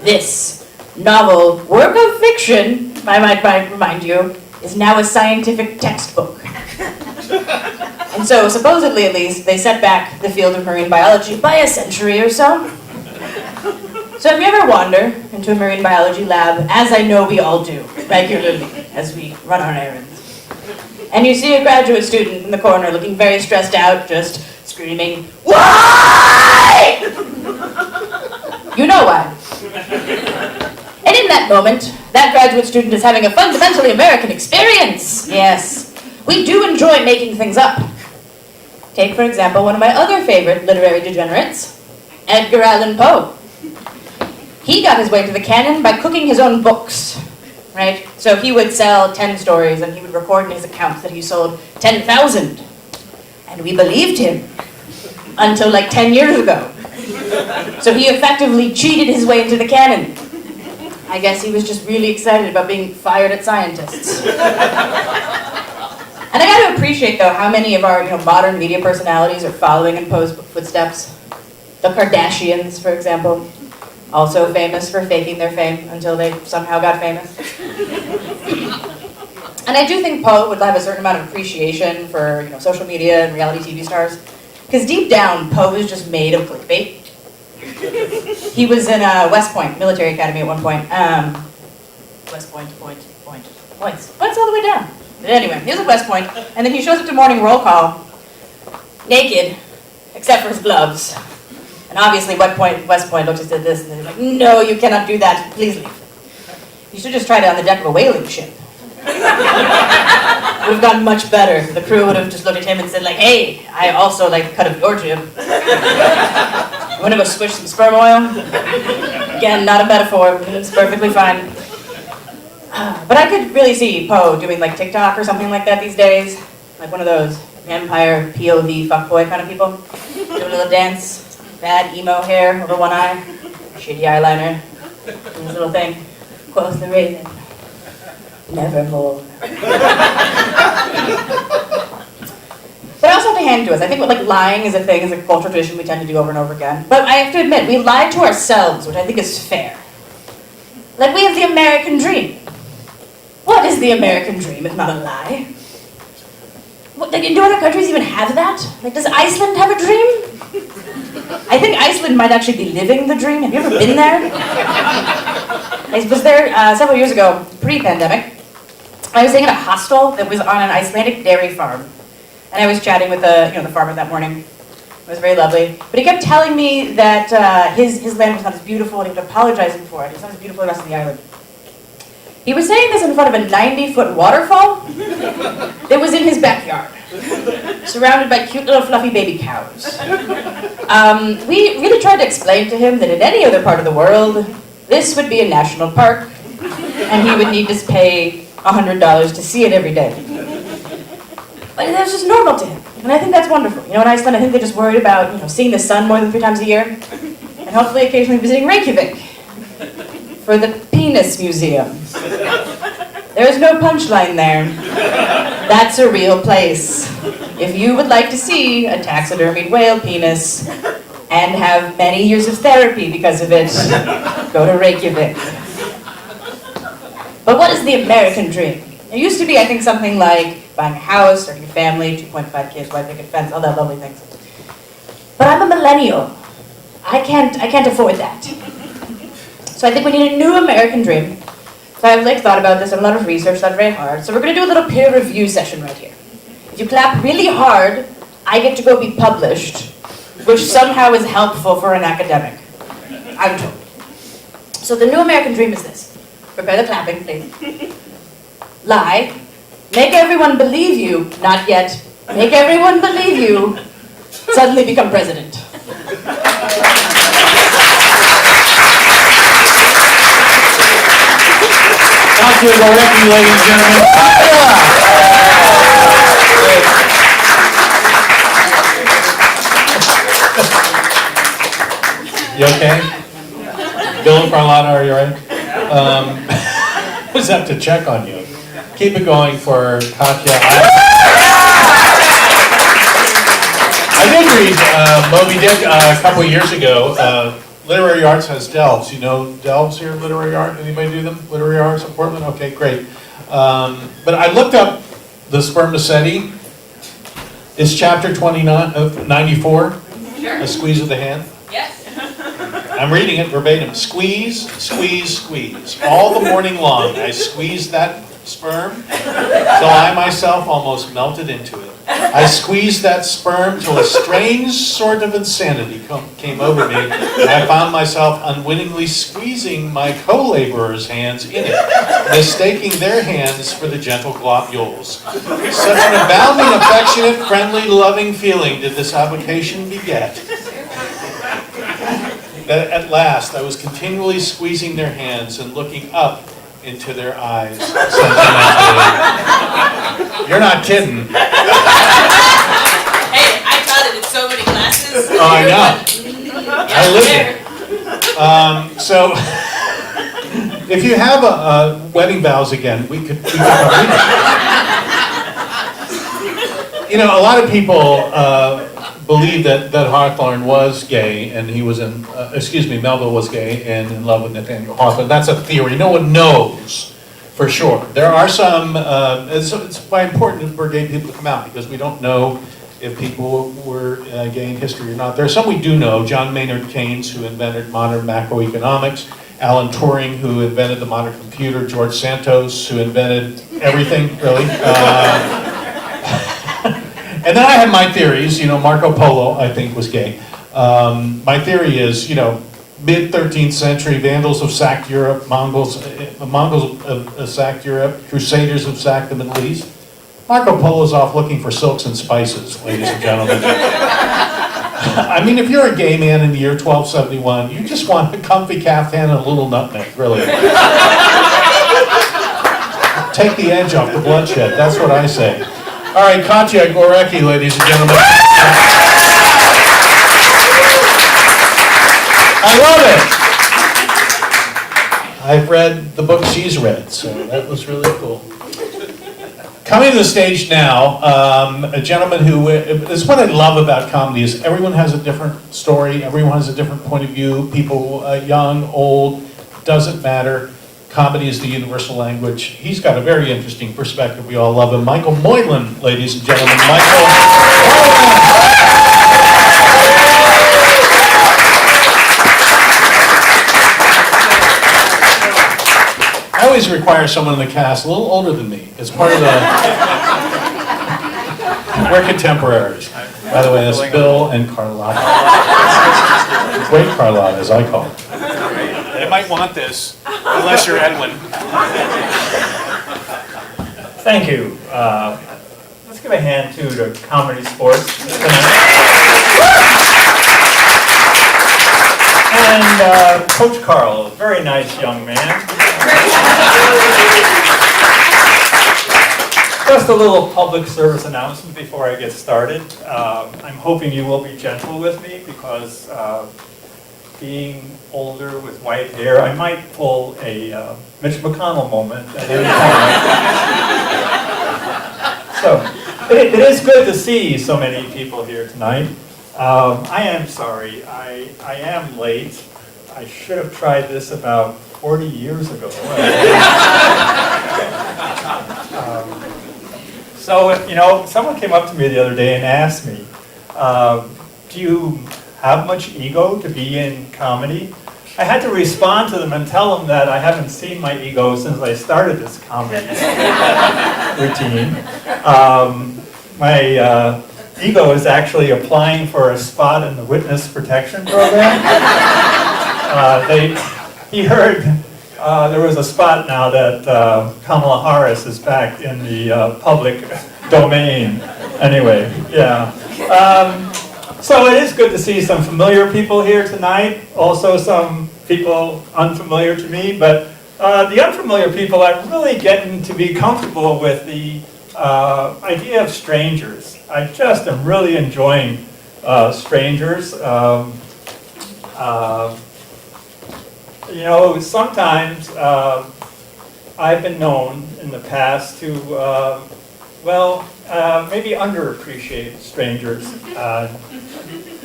This novel work of fiction, I might remind you, is now a scientific textbook. And so, supposedly at least, they set back the field of marine biology by a century or so. So if you ever wander into a marine biology lab, as I know we all do regularly as we run our errands, and you see a graduate student in the corner looking very stressed out, just screaming, "Why?" You know why. And in that moment, That graduate student is having a fundamentally American experience. Yes, we do enjoy making things up. Take, for example, one of my other favorite literary degenerates, Edgar Allan Poe. He got his way to the canon by cooking his own books, right? So he would sell 10 stories and he would record in his accounts that he sold 10,000. And we believed him until like 10 years ago. So he effectively cheated his way into the canon. I guess he was just really excited about being fired at scientists. And I got to appreciate, though, how many of our modern media personalities are following in Poe's footsteps. The Kardashians, for example, also famous for faking their fame until they somehow got famous. And I do think Poe would have a certain amount of appreciation for social media and reality TV stars, because deep down, Poe was just made of clickbait. He was in West Point Military Academy at one point. West Point, points all the way down. But anyway, he was at West Point, and then he shows up to morning roll call, naked, except for his gloves. And obviously, West Point looked at this, and they're like, "No, you cannot do that. Please leave. You should just try it on the deck of a whaling ship." Would have gone much better. The crew would have just looked at him and said, like, "Hey, I also like the cut of your jib. You want to go swish some sperm oil?" Again, not a metaphor. It's perfectly fine. But I could really see Poe doing like TikTok or something like that these days. Like one of those Empire POV fuckboy kind of people. Doing a little dance. Bad emo hair over one eye. Shitty eyeliner. And this little thing. Quoth the raven. Nevermore. But I also have to hand it to us. I think like lying is a thing, is a cultural tradition we tend to do over and over again. But I have to admit, we lie to ourselves, which I think is fair. Like we have the American dream. What is the American dream if not a lie? What, like, do other countries even have that? Like, does Iceland have a dream? I think Iceland might actually be living the dream. Have you ever been there? I was there several years ago, pre-pandemic. I was staying at a hostel that was on an Icelandic dairy farm. And I was chatting with the farmer that morning. It was very lovely. But he kept telling me that his land was not as beautiful, and he was apologizing for it. It's not as beautiful as the rest of the island. He was saying this in front of a 90-foot waterfall that was in his backyard, surrounded by cute little fluffy baby cows. We really tried to explain to him that in any other part of the world, this would be a national park, and he would need to pay $100 to see it every day. But that's just normal to him, and I think that's wonderful. In Iceland, I think they're just worried about seeing the sun more than 3 times a year, and hopefully occasionally visiting Reykjavik for the penis museum. There's no punchline there. That's a real place. If you would like to see a taxidermied whale penis and have many years of therapy because of it, go to Reykjavik. But what is the American dream? It used to be, I think, something like buying a house, starting a family, 2.5 kids, white picket fence, all that lovely things. But I'm a millennial. I can't afford that. So I think we need a new American dream. So I've thought about this, I've done a lot of research, done very hard. So we're going to do a little peer review session right here. If you clap really hard, I get to go be published, which somehow is helpful for an academic, I'm told. So the new American dream is this. Prepare the clapping, please. Lie. Make everyone believe you, not yet. Make everyone believe you, suddenly become president. Councilor Gorecki, ladies and gentlemen. You okay? Bill and Carlotta, are you all right? I just have to check on you. Keep it going for Katya. I did read Moby Dick a couple of years ago. Literary Arts has delves. You know delves here, literary art? Anybody do them? Literary arts in Portland? Okay, great. But I looked up the spermaceti. Is chapter 94 a squeeze of the hand? Yes. I'm reading it verbatim. Squeeze, squeeze, squeeze. All the morning long, I squeezed that sperm till I myself almost melted into it. I squeezed that sperm till a strange sort of insanity came over me, and I found myself unwittingly squeezing my co-laborers' hands in it, mistaking their hands for the gentle globules. Such an abounding, affectionate, friendly, loving feeling did this application beget, that at last I was continually squeezing their hands and looking up into their eyes sentimentally. You're not kidding. Hey, I taught it in so many classes. Oh, I know. I lived it. So, if you have a wedding vows again, we could You know, a lot of people believe that Hawthorne was gay, and he was Melville was gay and in love with Nathaniel Hawthorne. That's a theory. No one knows for sure. There are some, it's why important for gay people to come out, because we don't know if people were gay in history or not. There are some we do know. John Maynard Keynes, who invented modern macroeconomics. Alan Turing, who invented the modern computer. George Santos, who invented everything, really. And then I have my theories. You know, Marco Polo, I think, was gay. My theory is, you know, mid-13th century, Vandals have sacked Europe, Mongols have sacked Europe, Crusaders have sacked the Middle East. Marco Polo's off looking for silks and spices, ladies and gentlemen. I mean, if you're a gay man in the year 1271, you just want a comfy caftan and a little nutmeg, really. Take the edge off the bloodshed, that's what I say. All right, Katya Gorecki, ladies and gentlemen. I love it. I've read the book she's read, so that was really cool. Coming to the stage now, a gentleman who, this is what I love about comedy, is everyone has a different story, everyone has a different point of view, people young, old, doesn't matter. Comedy is the universal language. He's got a very interesting perspective. We all love him. Michael Moylan, ladies and gentlemen. Michael Moylan. I always require someone in the cast a little older than me. It's part of the... We're contemporaries. By the way, that's Bill and Carlotta. Great Carlotta, as I call it. You might want this, unless you're Edwin. Thank you. Let's give a hand too to Comedy Sports tonight. And Coach Carl, a very nice young man. Just a little public service announcement before I get started. I'm hoping you will be gentle with me, because being older with white hair, I might pull a Mitch McConnell moment at any time. So, it is good to see so many people here tonight. I am sorry, I am late. I should have tried this about 40 years ago. So, you know, someone came up to me the other day and asked me, do you have much ego to be in comedy? I had to respond to them and tell them that I haven't seen my ego since I started this comedy routine. My ego is actually applying for a spot in the witness protection program. He heard there was a spot now that Kamala Harris is back in the public domain. Anyway, yeah. So it is good to see some familiar people here tonight, also some people unfamiliar to me, but the unfamiliar people are really getting to be comfortable with the idea of strangers. I just am really enjoying strangers. You know, sometimes I've been known in the past to, maybe underappreciate strangers.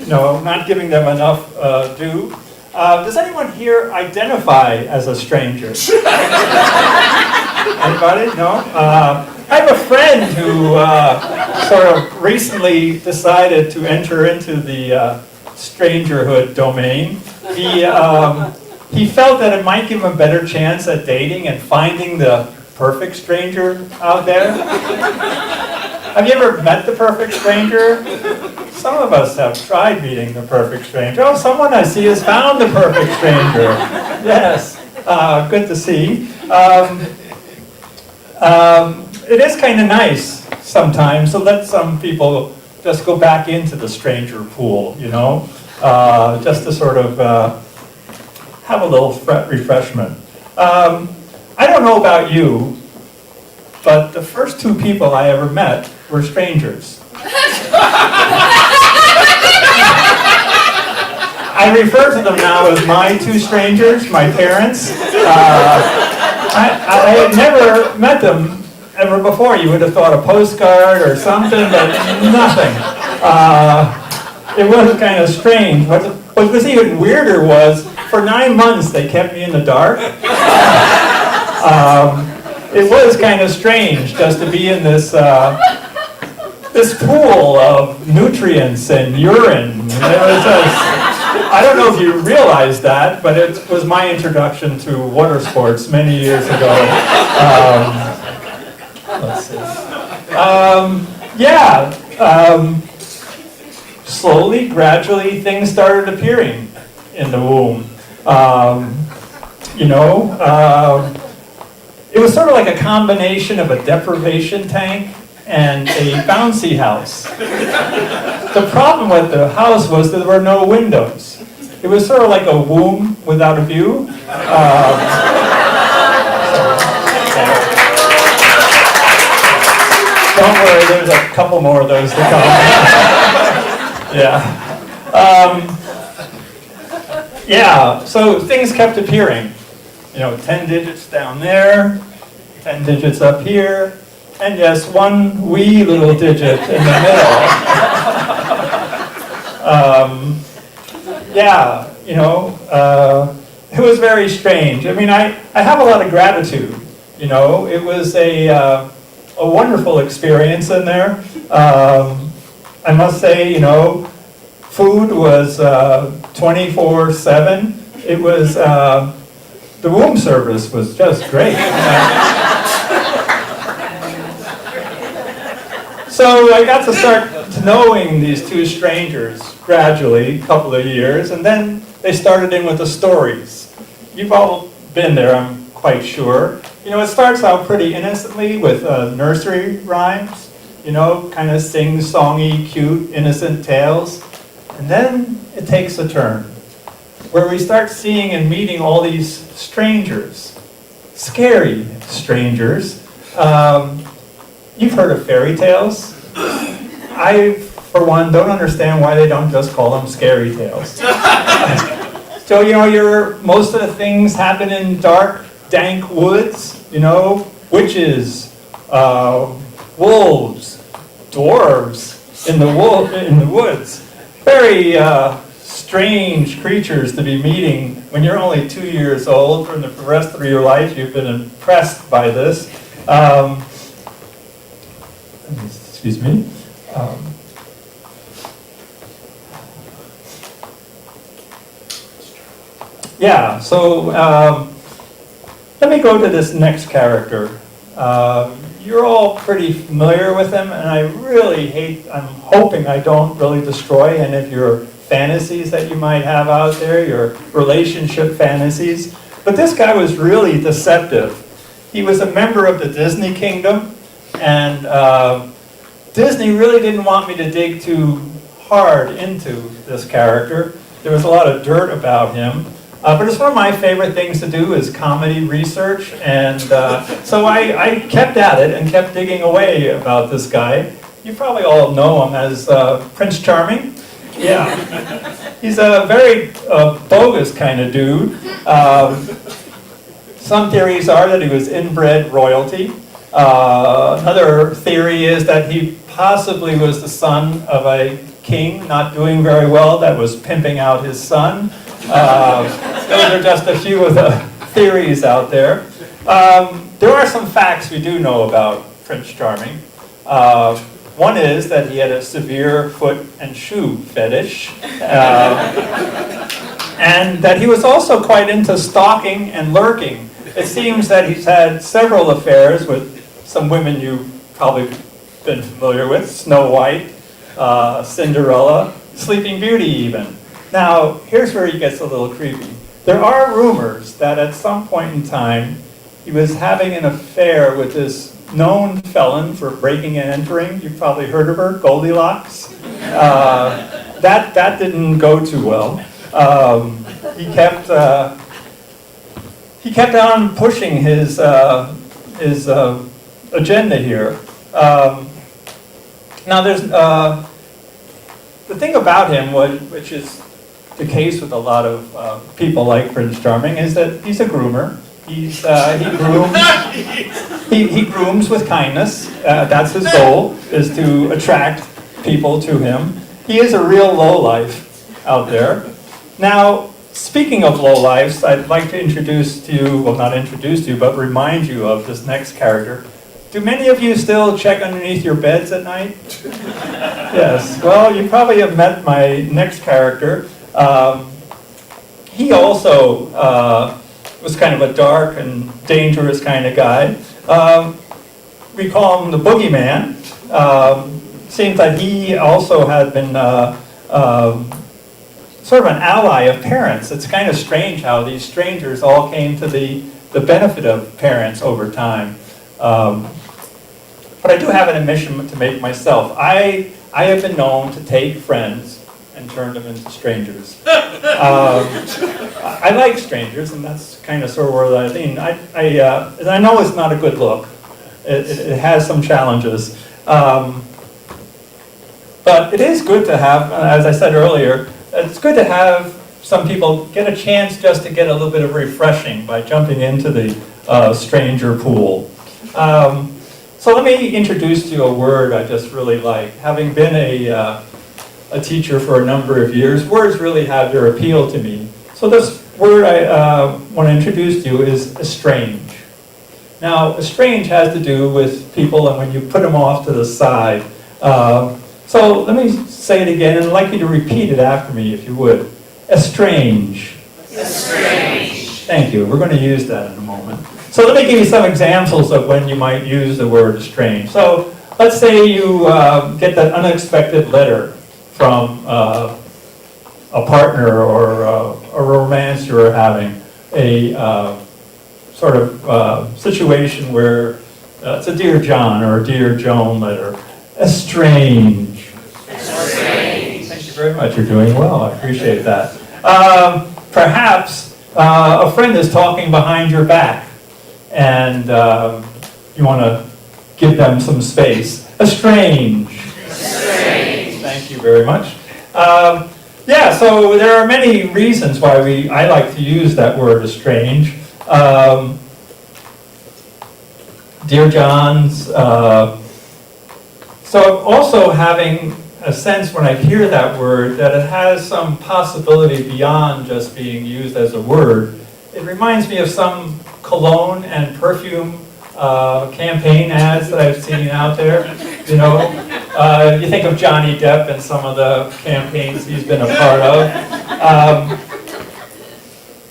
No, not giving them enough due. Does anyone here identify as a stranger? Anybody? No? I have a friend who sort of recently decided to enter into the strangerhood domain. He felt that it might give him a better chance at dating and finding the perfect stranger out there. Have you ever met the perfect stranger? Some of us have tried meeting the perfect stranger. Oh, someone I see has found the perfect stranger. Yes, good to see. It is kind of nice sometimes to let some people just go back into the stranger pool, you know, just to sort of have a little refreshment. I don't know about you, but the first two people I ever met were strangers. I refer to them now as my two strangers, my parents. I had never met them ever before. You would have thought a postcard or something, but nothing. It was kind of strange. What was even weirder was, for 9 months they kept me in the dark. It was kind of strange just to be in this this pool of nutrients and urine. It was I don't know if you realize that, but it was my introduction to water sports many years ago. Let's see. Slowly, gradually, things started appearing in the womb. It was sort of like a combination of a deprivation tank and a bouncy house. The problem with the house was that there were no windows. It was sort of like a womb without a view. Don't worry, there's a couple more of those to come. So things kept appearing. 10 digits down there, 10 digits up here, and yes, one wee little digit in the middle. It was very strange. I mean, I have a lot of gratitude. It was a wonderful experience in there. I must say, food was 24/7. It was, the room service was just great. So I got to start knowing these two strangers gradually, a couple of years, and then they started in with the stories. You've all been there, I'm quite sure. It starts out pretty innocently with nursery rhymes, kind of sing-songy, cute, innocent tales. And then it takes a turn, where we start seeing and meeting all these strangers, scary strangers. You've heard of fairy tales. I, for one, don't understand why they don't just call them scary tales. So, most of the things happen in dark, dank woods, witches, wolves, dwarves in the woods. Very strange creatures to be meeting when you're only 2 years old. For the rest of your life, you've been impressed by this. Excuse me. Let me go to this next character. You're all pretty familiar with him, and I'm hoping I don't really destroy any of your fantasies that you might have out there, your relationship fantasies. But this guy was really deceptive. He was a member of the Disney Kingdom, and Disney really didn't want me to dig too hard into this character. There was a lot of dirt about him. But it's one of my favorite things to do is comedy research, and so I kept at it and kept digging away about this guy. You probably all know him as Prince Charming. Yeah. He's a very bogus kind of dude. Some theories are that he was inbred royalty. Another theory is that he possibly was the son of a king not doing very well that was pimping out his son. Those are just a few of the theories out there. There are some facts we do know about Prince Charming. One is that he had a severe foot and shoe fetish, and that he was also quite into stalking and lurking. It seems that he's had several affairs with some women you probably been familiar with, Snow White, Cinderella, Sleeping Beauty even. Now, here's where he gets a little creepy. There are rumors that at some point in time, he was having an affair with this known felon for breaking and entering. You've probably heard of her, Goldilocks. That didn't go too well. He kept on pushing his agenda here. Now, there's the thing about him, which is the case with a lot of people like Prince Charming, is that he's a groomer. He grooms with kindness. That's his goal, is to attract people to him. He is a real lowlife out there. Now, speaking of lowlifes, I'd like to introduce to you, well, not introduce to you, but remind you of this next character. Do many of you still check underneath your beds at night? Yes. Well, you probably have met my next character. He also was kind of a dark and dangerous kind of guy. We call him the Boogeyman. Seems that he also had been sort of an ally of parents. It's kind of strange how these strangers all came to the benefit of parents over time. But I do have an admission to make myself. I have been known to take friends and turn them into strangers. I like strangers, and that's kind of sort of where I lean. I know it's not a good look. It has some challenges. But it is good to have, as I said earlier, it's good to have some people get a chance just to get a little bit of refreshing by jumping into the stranger pool. So let me introduce to you a word I just really like. Having been a teacher for a number of years, words really have their appeal to me. So this word I want to introduce to you is estrange. Now, estrange has to do with people and when you put them off to the side. So let me say it again, and I'd like you to repeat it after me, if you would. Estrange. Estrange. Thank you. We're going to use that in a moment. So let me give you some examples of when you might use the word estrange. So let's say you get that unexpected letter from a partner or a romance you were having, a sort of situation where it's a Dear John or a Dear Joan letter. Estrange. Estrange. Thank you very much. You're doing well. I appreciate that. Perhaps a friend is talking behind your back, and you want to give them some space. Estrange. Estrange. Thank you very much. Yeah, so there are many reasons why I like to use that word estrange. Dear Johns. So also having a sense when I hear that word that it has some possibility beyond just being used as a word. It reminds me of some cologne and perfume campaign ads that I've seen out there. You know, you think of Johnny Depp and some of the campaigns he's been a part of.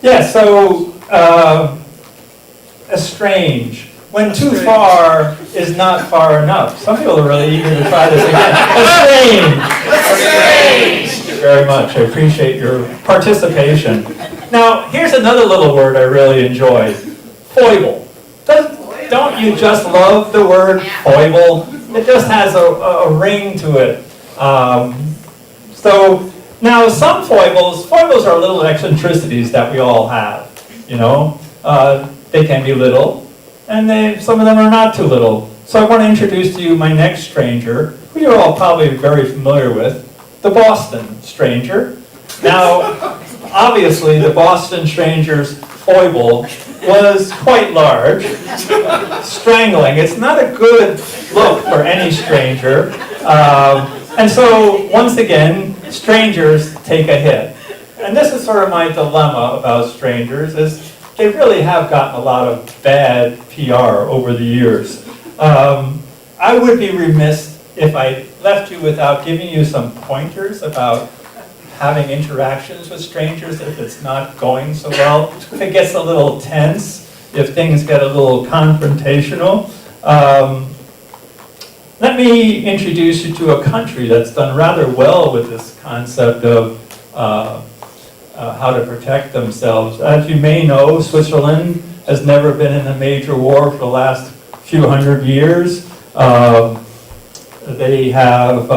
Yeah, so estrange. When too far is not far enough. Some people are really eager to try this again. Estrange. Thank you very much. I appreciate your participation. Now, here's another little word I really enjoy. Foible. Don't you just love the word foible? It just has a ring to it. So now some foibles are little eccentricities that we all have. You know, they can be little. And some of them are not too little. So I want to introduce to you my next stranger, who you're all probably very familiar with, the Boston stranger. Now, obviously, the Boston stranger's foible was quite large, strangling. It's not a good look for any stranger. And so, once again, strangers take a hit. And this is sort of my dilemma about strangers, is they really have gotten a lot of bad PR over the years. I would be remiss if I left you without giving you some pointers about having interactions with strangers if it's not going so well, if it gets a little tense, if things get a little confrontational. let me introduce you to a country that's done rather well with this concept of how to protect themselves. As you may know, Switzerland has never been in a major war for the last few hundred years. They have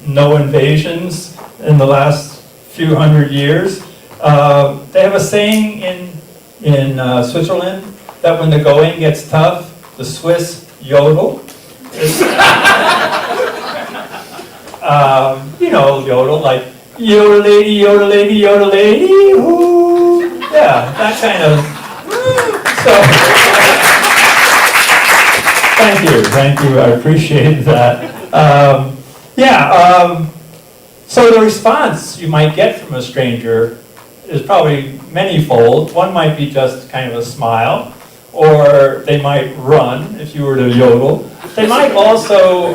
no invasions in the last few hundred years. They have a saying in Switzerland that when the going gets tough, the Swiss yodel. You know, yodel, like yodel-lady, yodel-lady, yodel-lady, ooh. Yeah, that kind of, so. Thank you, I appreciate that. So the response you might get from a stranger is probably many-fold. One might be just kind of a smile, or they might run if you were to yodel. They might also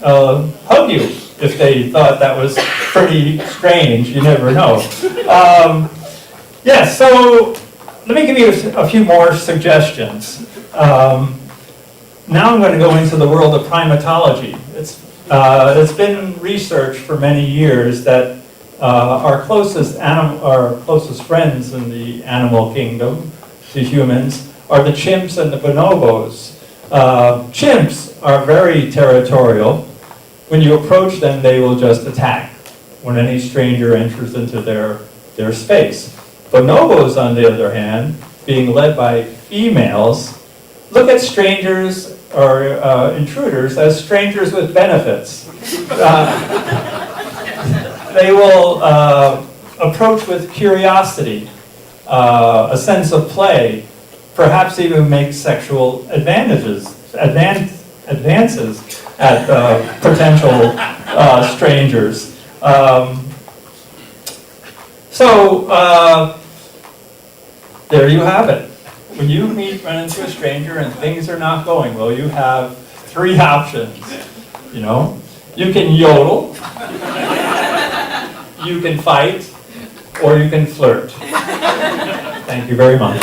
hug you if they thought that was pretty strange. You never know. So let me give you a few more suggestions. Now I'm going to go into the world of primatology. It's been researched for many years that our closest friends in the animal kingdom, to humans, are the chimps and the bonobos. Chimps are very territorial. When you approach them, they will just attack when any stranger enters into their space. Bonobos, on the other hand, being led by females, look at strangers or intruders as strangers with benefits. They will approach with curiosity, a sense of play, perhaps even make sexual advances at potential strangers. There you have it. When you run into a stranger and things are not going well, you have three options. You know, you can yodel, you can fight, or you can flirt. Thank you very much.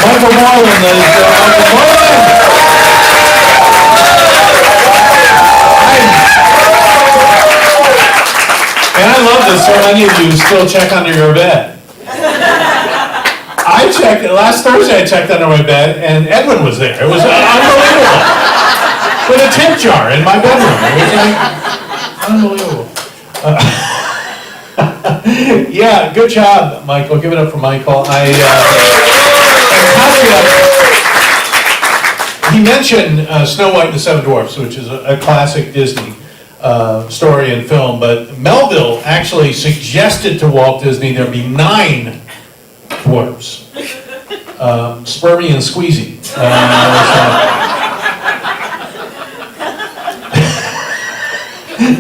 Michael Moreland, ladies and gentlemen. Michael Moreland! And I love this, so many of you still check under your bed. I checked, last Thursday I checked under my bed, and Edwin was there. It was unbelievable. With a tip jar in my bedroom. It was like, unbelievable. Yeah, good job, Michael. Give it up for Michael. He mentioned Snow White and the Seven Dwarfs, which is a classic Disney story and film, but Melville actually suggested to Walt Disney there be 9 dwarfs. Spermy and Squeezy.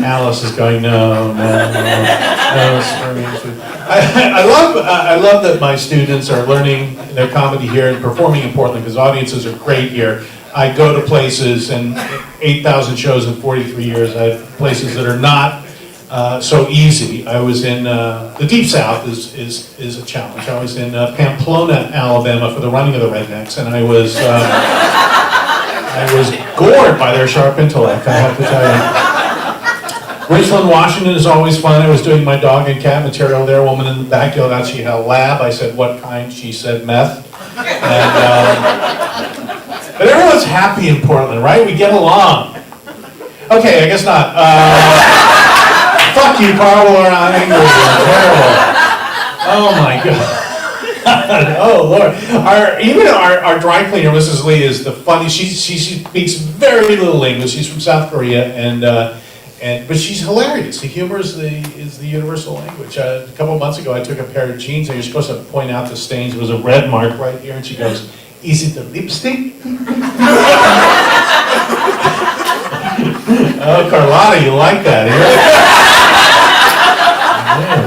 Alice is going, no, Spermy and Squeezy. I love that my students are learning their comedy here and performing in Portland because audiences are great here. I go to places, and 8,000 shows in 43 years, I have places that are not so easy. I was in, the Deep South is a challenge. I was in Pamplona, Alabama for the Running of the Rednecks, and I was gored by their sharp intellect, I have to tell you. Richland, Washington is always fun. I was doing my dog and cat material there. A woman in the back yelled out she had a lab. I said, what kind? She said meth. But everyone's happy in Portland, right? We get along. Okay, I guess not. Fuck you, Carl. I'm angry. Terrible. Oh my God. Oh Lord. Our dry cleaner, Mrs. Lee, is the funniest. She speaks very little English. She's from South Korea, but she's hilarious. The humor is the universal language. A couple of months ago, I took a pair of jeans, and you're supposed to point out the stains. There was a red mark right here, and she goes, "Is it the lipstick?" Oh, Carlotta, you like that, yeah,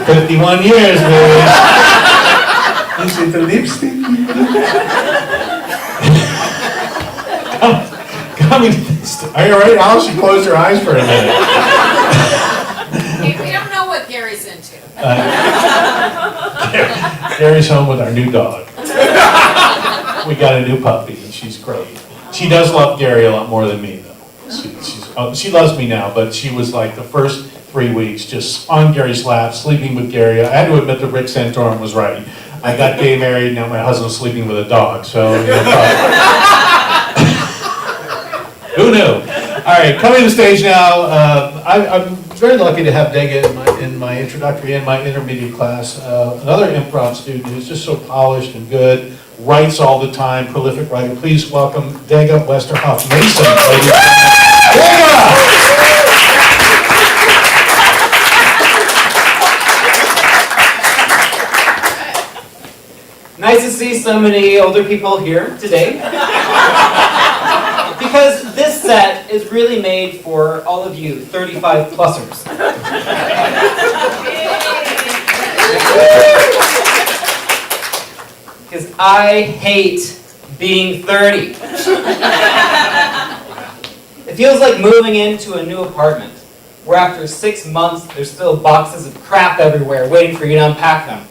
51 years, baby. Is it the lipstick? Are you all right, Alice? She closed her eyes for a minute. Hey, we don't know what Gary's into. Gary's home with our new dog. We got a new puppy, and she's great. She does love Gary a lot more than me, though. She loves me now, but she was like the first 3 weeks just on Gary's lap, sleeping with Gary. I had to admit that Rick Santorum was right. I got gay married, now my husband's sleeping with a dog, so, you know, who knew? All right, coming to the stage now, I'm very lucky to have Dega in my introductory and my intermediate class. Another improv student who's just so polished and good, writes all the time, prolific writer. Please welcome Dega Westerhoff Mason. Dega! Nice to see so many older people here today. Because this set is really made for all of you 35-plussers. Because I hate being 30. It feels like moving into a new apartment, where after 6 months there's still boxes of crap everywhere waiting for you to unpack them.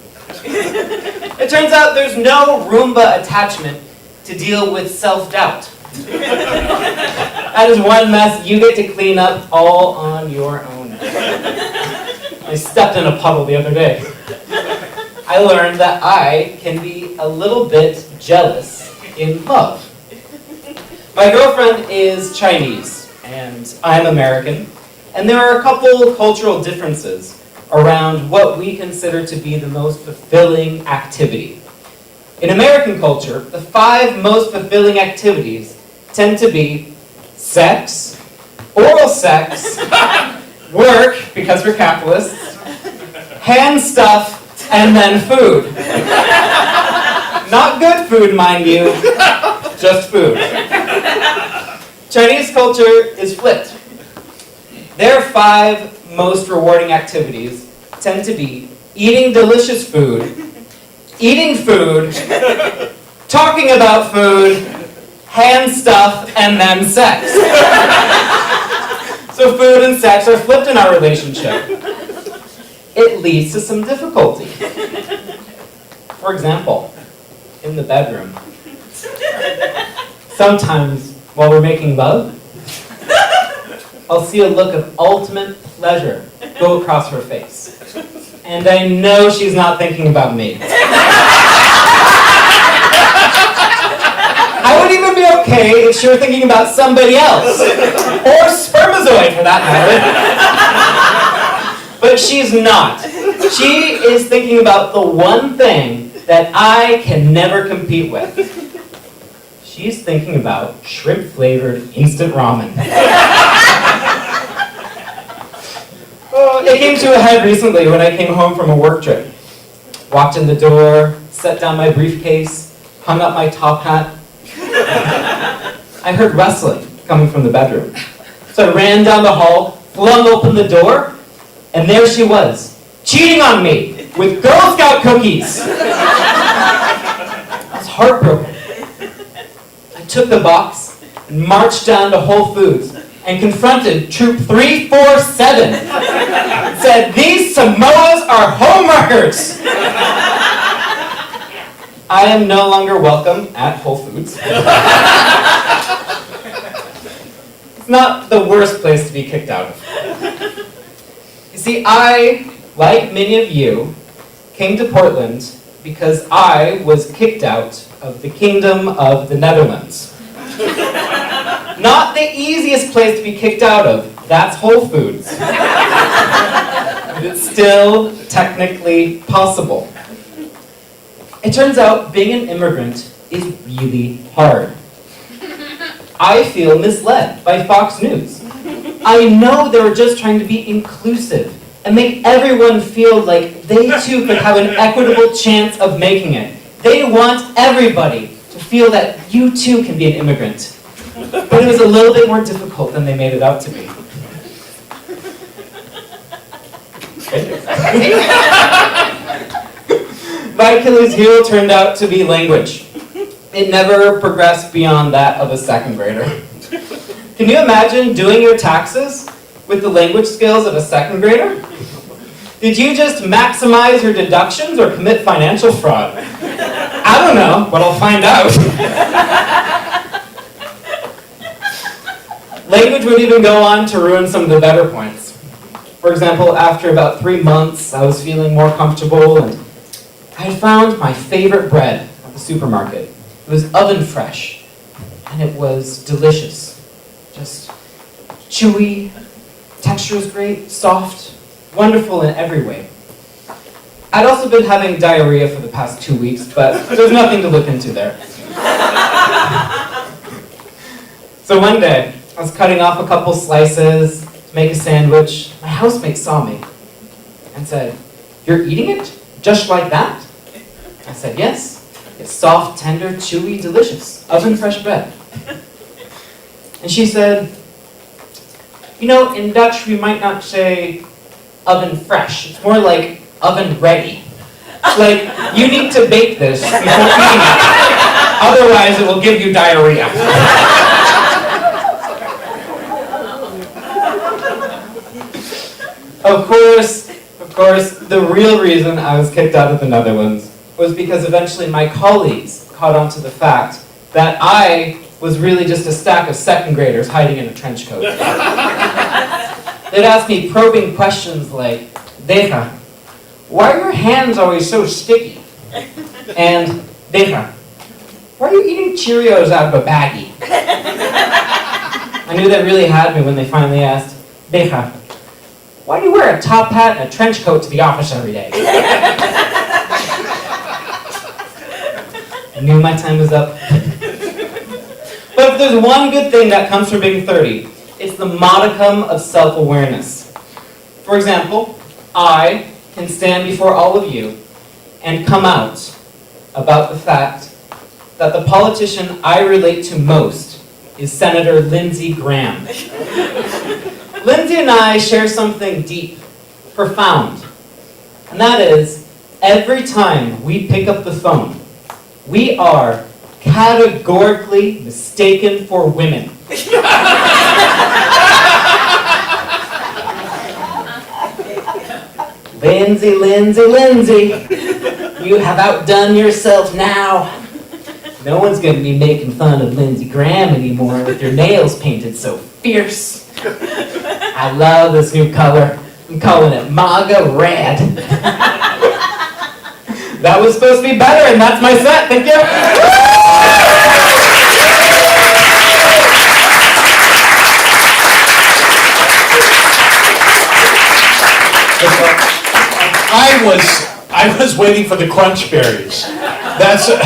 It turns out there's no Roomba attachment to deal with self-doubt. That is one mess you get to clean up all on your own. I stepped in a puddle the other day. I learned that I can be a little bit jealous in love. My girlfriend is Chinese, and I'm American, and there are a couple cultural differences around what we consider to be the most fulfilling activity. In American culture, the 5 most fulfilling activities tend to be sex, oral sex, work, because we're capitalists, hand stuff, and then food. Not good food, mind you, just food. Chinese culture is flipped. Their 5 most rewarding activities tend to be eating delicious food, eating food, talking about food, hand stuff, and then sex. So food and sex are flipped in our relationship. It leads to some difficulty. For example, in the bedroom. Sometimes, while we're making love, I'll see a look of ultimate pleasure go across her face. And I know she's not thinking about me. I would even be okay if she were thinking about somebody else. Or spermazoid, for that matter. But she's not. She is thinking about the one thing that I can never compete with. She's thinking about shrimp-flavored instant ramen. It came to a head recently when I came home from a work trip. Walked in the door, set down my briefcase, hung up my top hat. I heard rustling coming from the bedroom. So I ran down the hall, flung open the door, and there she was, cheating on me with Girl Scout cookies. I was heartbroken. I took the box and marched down to Whole Foods and confronted Troop 347 and said, "These Samoas are homewreckers." I am no longer welcome at Whole Foods. It's not the worst place to be kicked out of. You see, I, like many of you, came to Portland because I was kicked out of the Kingdom of the Netherlands. Not the easiest place to be kicked out of, that's Whole Foods. But it's still technically possible. It turns out being an immigrant is really hard. I feel misled by Fox News. I know they were just trying to be inclusive and make everyone feel like they too could have an equitable chance of making it. They want everybody to feel that you too can be an immigrant. But it was a little bit more difficult than they made it out to be. My Achilles heel turned out to be language. It never progressed beyond that of a second grader. Can you imagine doing your taxes with the language skills of a second grader? Did you just maximize your deductions or commit financial fraud? I don't know, but I'll find out. Language would even go on to ruin some of the better points. For example, after about 3 months, I was feeling more comfortable and I had found my favorite bread at the supermarket. It was oven fresh and it was delicious. Just chewy, texture was great, soft, wonderful in every way. I'd also been having diarrhea for the past 2 weeks, but there's nothing to look into there. So one day, I was cutting off a couple slices to make a sandwich. My housemate saw me and said, "You're eating it? Just like that?" I said, "Yes. It's soft, tender, chewy, delicious. Oven fresh bread." And she said, "You know, in Dutch we might not say oven fresh. It's more like oven ready. Like, you need to bake this before eating it. Otherwise it will give you diarrhea." Of course, the real reason I was kicked out of the Netherlands was because eventually my colleagues caught on to the fact that I was really just a stack of second graders hiding in a trench coat. They'd ask me probing questions like, "Deja, why are your hands always so sticky?" And, "Deja, why are you eating Cheerios out of a baggie?" I knew they really had me when they finally asked, "Deja, why do you wear a top hat and a trench coat to the office every day?" I knew my time was up. But if there's one good thing that comes from being 30, it's the modicum of self-awareness. For example, I can stand before all of you and come out about the fact that the politician I relate to most is Senator Lindsey Graham. Lindsey and I share something deep, profound, and that is, every time we pick up the phone, we are categorically mistaken for women. "Lindsay, Lindsay, Lindsay, you have outdone yourself now. No one's going to be making fun of Lindsey Graham anymore with your nails painted so fierce. I love this new color. I'm calling it MAGA Red." That was supposed to be better, and that's my set. Thank you. I was waiting for the crunch berries. That's give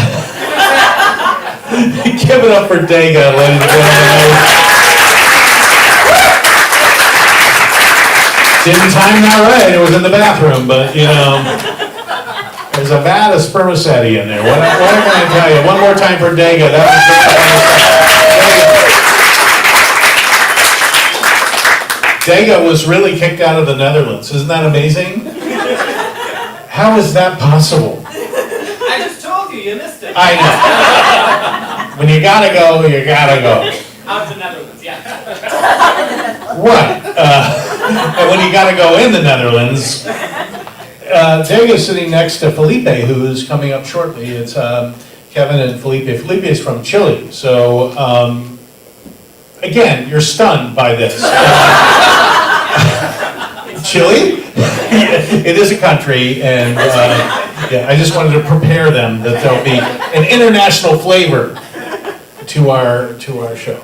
it up for Dega, ladies and gentlemen. Didn't time that right. It was in the bathroom, but you know, there's a vat of spermaceti in there. What can I tell you? One more time for Dega. That was Dega was really kicked out of the Netherlands. Isn't that amazing? How is that possible? I just told you, you missed it. I know. When you gotta go, you gotta go. Out of the Netherlands, yeah. Right. And when you gotta go in the Netherlands, Dega's sitting next to Felipe, who's coming up shortly. It's Kevin and Felipe. Felipe is from Chile, so again, you're stunned by this. Chile? It is a country, and yeah, I just wanted to prepare them that there'll be an international flavor to our show.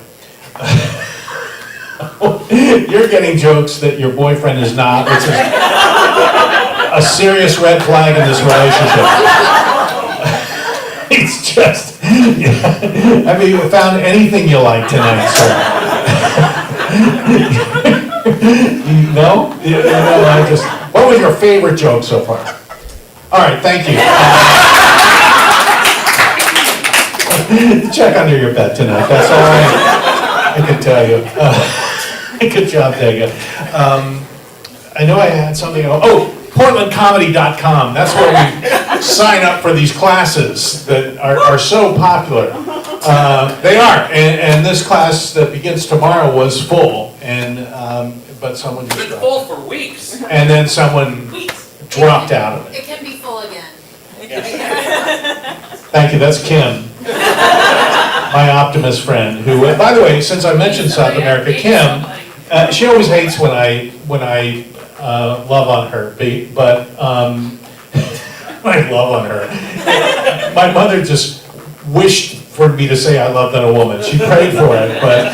You're getting jokes that your boyfriend is not, which is a serious red flag in this relationship. It's just, have you found anything you like tonight, sir? No? What was your favorite joke so far? All right, thank you. Check under your bed tonight, that's all I can tell you. Good job, Dega. I know I had something, PortlandComedy.com. That's where we sign up for these classes that are so popular. They are, and this class that begins tomorrow was full, and but someone just Been full for weeks. and then someone dropped out of it. It can be full again. Thank you, that's Kim, my optimist friend, who, by the way, since I mentioned South America, Kim, she always hates when I love on her, but I love on her. My mother just wished for me to say I loved on a woman. She prayed for it, but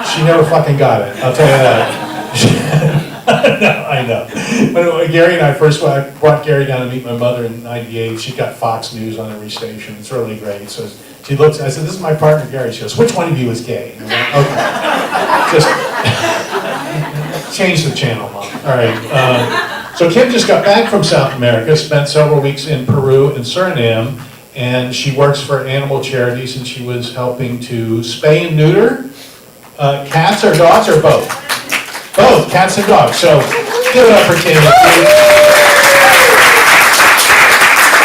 she never fucking got it, I'll tell you that. I know. When Gary and I first brought Gary down to meet my mother in '98, she got Fox News on every station. It's really great. So she looks, I said, this is my partner Gary. She goes, which one of you is gay? And I went, okay. Just change the channel, Mom. All right. So Kim just got back from South America, spent several weeks in Peru and Suriname, and she works for animal charities, and she was helping to spay and neuter cats or dogs or both. Both, cats and dogs. So give it up for Kim.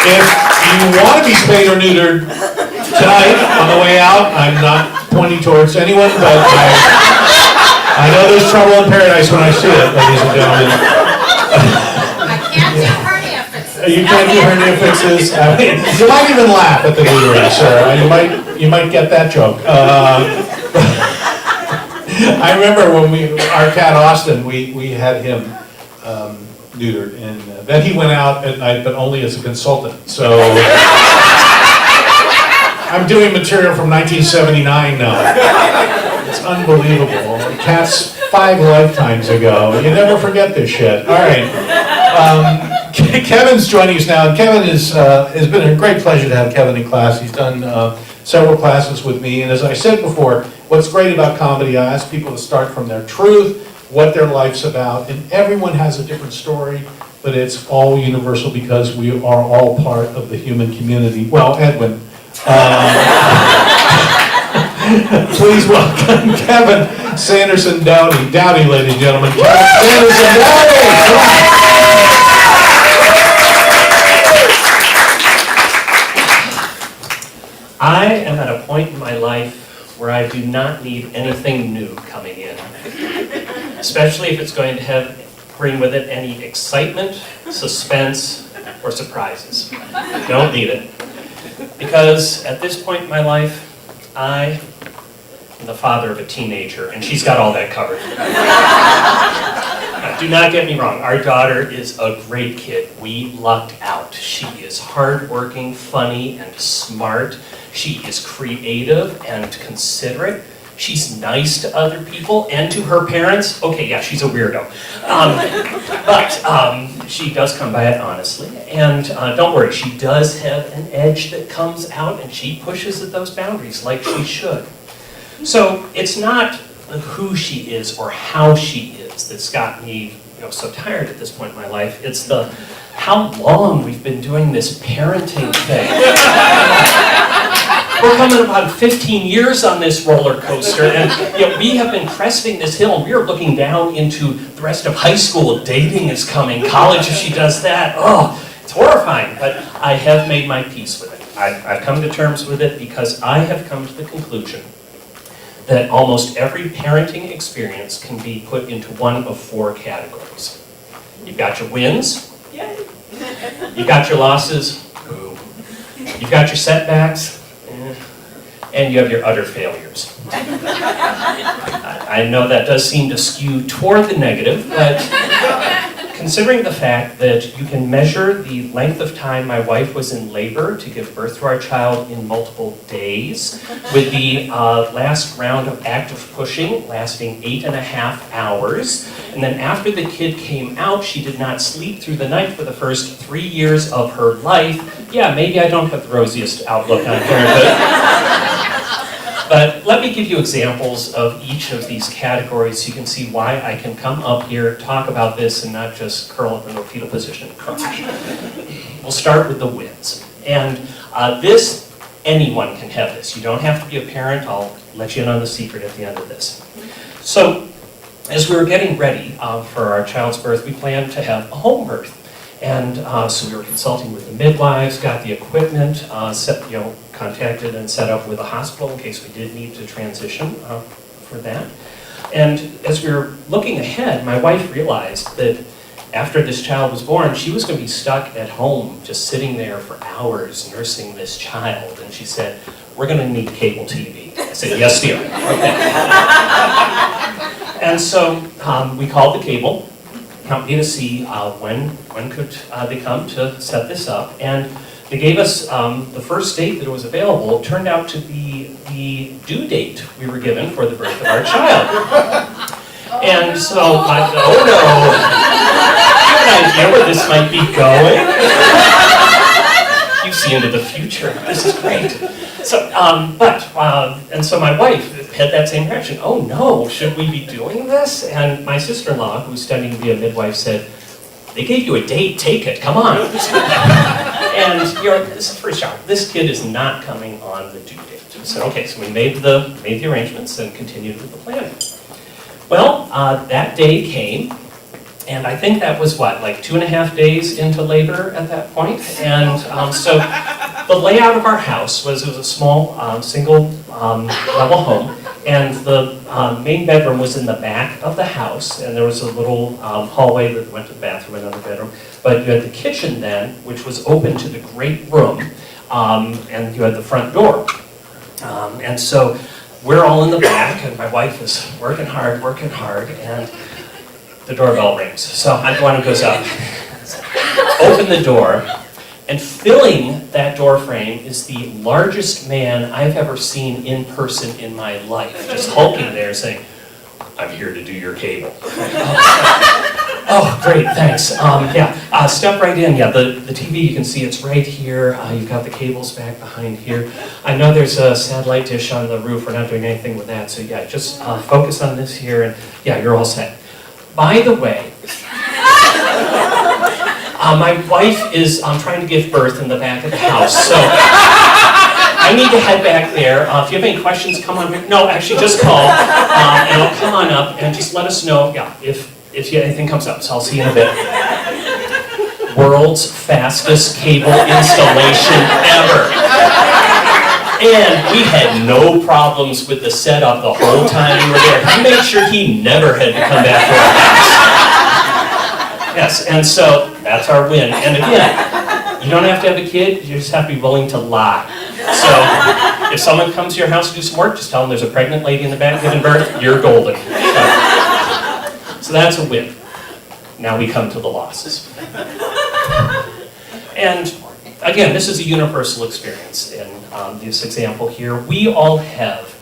If you want to be spayed or neutered tonight on the way out, I'm not pointing towards anyone, but I know there's trouble in paradise when I see it, ladies and gentlemen. I can't do hernia fixes. You can't do hernia fixes. I mean, you might even laugh at the neutering, sir. You might get that joke. I remember when our cat Austin, we had him neutered, and then he went out at night, but only as a consultant. So I'm doing material from 1979 now. It's unbelievable. Cats 5 lifetimes ago. You never forget this shit. All right. Kevin's joining us now, and Kevin has been a great pleasure to have Kevin in class. He's done several classes with me, and as I said before, what's great about comedy, I ask people to start from their truth, what their life's about, and everyone has a different story, but it's all universal because we are all part of the human community. Well, Edwin. Please welcome Kevin Sanderson Dowdy. Dowdy, ladies and gentlemen. Kevin Sanderson Dowdy! I am at a point in my life where I do not need anything new coming in, especially if it's going to bring with it any excitement, suspense, or surprises. Don't need it. Because at this point in my life, I am the father of a teenager, and she's got all that covered. Now, do not get me wrong, our daughter is a great kid. We lucked out. She is hardworking, funny, and smart. She is creative and considerate. She's nice to other people and to her parents. Okay, yeah, she's a weirdo. But she does come by it honestly. And don't worry, she does have an edge that comes out, and she pushes at those boundaries like she should. So it's not who she is or how she is that's got me so tired at this point in my life. It's the how long we've been doing this parenting thing. We're coming about 15 years on this roller coaster, and we have been cresting this hill, and we are looking down into the rest of high school. Dating is coming, college if she does that. Oh, it's horrifying, but I have made my peace with it. I've come to terms with it because I have come to the conclusion that almost every parenting experience can be put into one of 4 categories. You've got your wins, yay. You've got your losses, boo. You've got your setbacks, and you have your utter failures. I know that does seem to skew toward the negative, but considering the fact that you can measure the length of time my wife was in labor to give birth to our child in multiple days, with the last round of active pushing lasting 8.5 hours, and then after the kid came out, she did not sleep through the night for the first 3 years of her life. Yeah, maybe I don't have the rosiest outlook on parenthood. But let me give you examples of each of these categories so you can see why I can come up here, talk about this, and not just curl up in a fetal position and cry. We'll start with the wins. And anyone can have this. You don't have to be a parent. I'll let you in on the secret at the end of this. So, as we were getting ready for our child's birth, we planned to have a home birth. And so we were consulting with the midwives, got the equipment, contacted and set up with a hospital in case we did need to transition for that. And as we were looking ahead, my wife realized that after this child was born, she was going to be stuck at home, just sitting there for hours nursing this child. And she said, "We're going to need cable TV." I said, "Yes, dear." Okay. And so we called the cable company to see when could they come to set this up. And they gave us the first date that it was available. It turned out to be the due date we were given for the birth of our child. And so I thought, oh no, you have an idea where this might be going? You see into the future. This is great. So, and so my wife had that same reaction. Oh no, should we be doing this? And my sister-in-law, who's studying to be a midwife, said, "They gave you a date, take it, come on." And this is for sure. This kid is not coming on the due date. So okay, so we made the arrangements and continued with the planning. Well, that day came, and I think that was what, like 2.5 days into labor at that point. And so the layout of our house was, it was a small single level home, and the main bedroom was in the back of the house, and there was a little hallway that went to the bathroom, another bedroom. But you had the kitchen then, which was open to the great room, and you had the front door. And so we're all in the back, and my wife is working hard, and the doorbell rings. So I go on and goes up, open the door, and filling that door frame is the largest man I've ever seen in person in my life, just hulking there saying, "I'm here to do your cable." Oh, great, thanks. Step right in. Yeah, the TV, you can see it's right here. You've got the cables back behind here. I know there's a satellite dish on the roof. We're not doing anything with that. So yeah, just focus on this here, and yeah, you're all set. By the way, my wife is trying to give birth in the back of the house, so I need to head back there. If you have any questions, come on. No, actually, just call, and I'll come on up and just let us know. Yeah, if anything comes up. So I'll see you in a bit. World's fastest cable installation ever. And we had no problems with the setup the whole time we were there. He made sure he never had to come back to our house. Yes, and so that's our win. And again, you don't have to have a kid, you just have to be willing to lie. So if someone comes to your house to do some work, just tell them there's a pregnant lady in the back giving birth, you're golden. So that's a win. Now we come to the losses. And again, this is a universal experience in this example here. We all have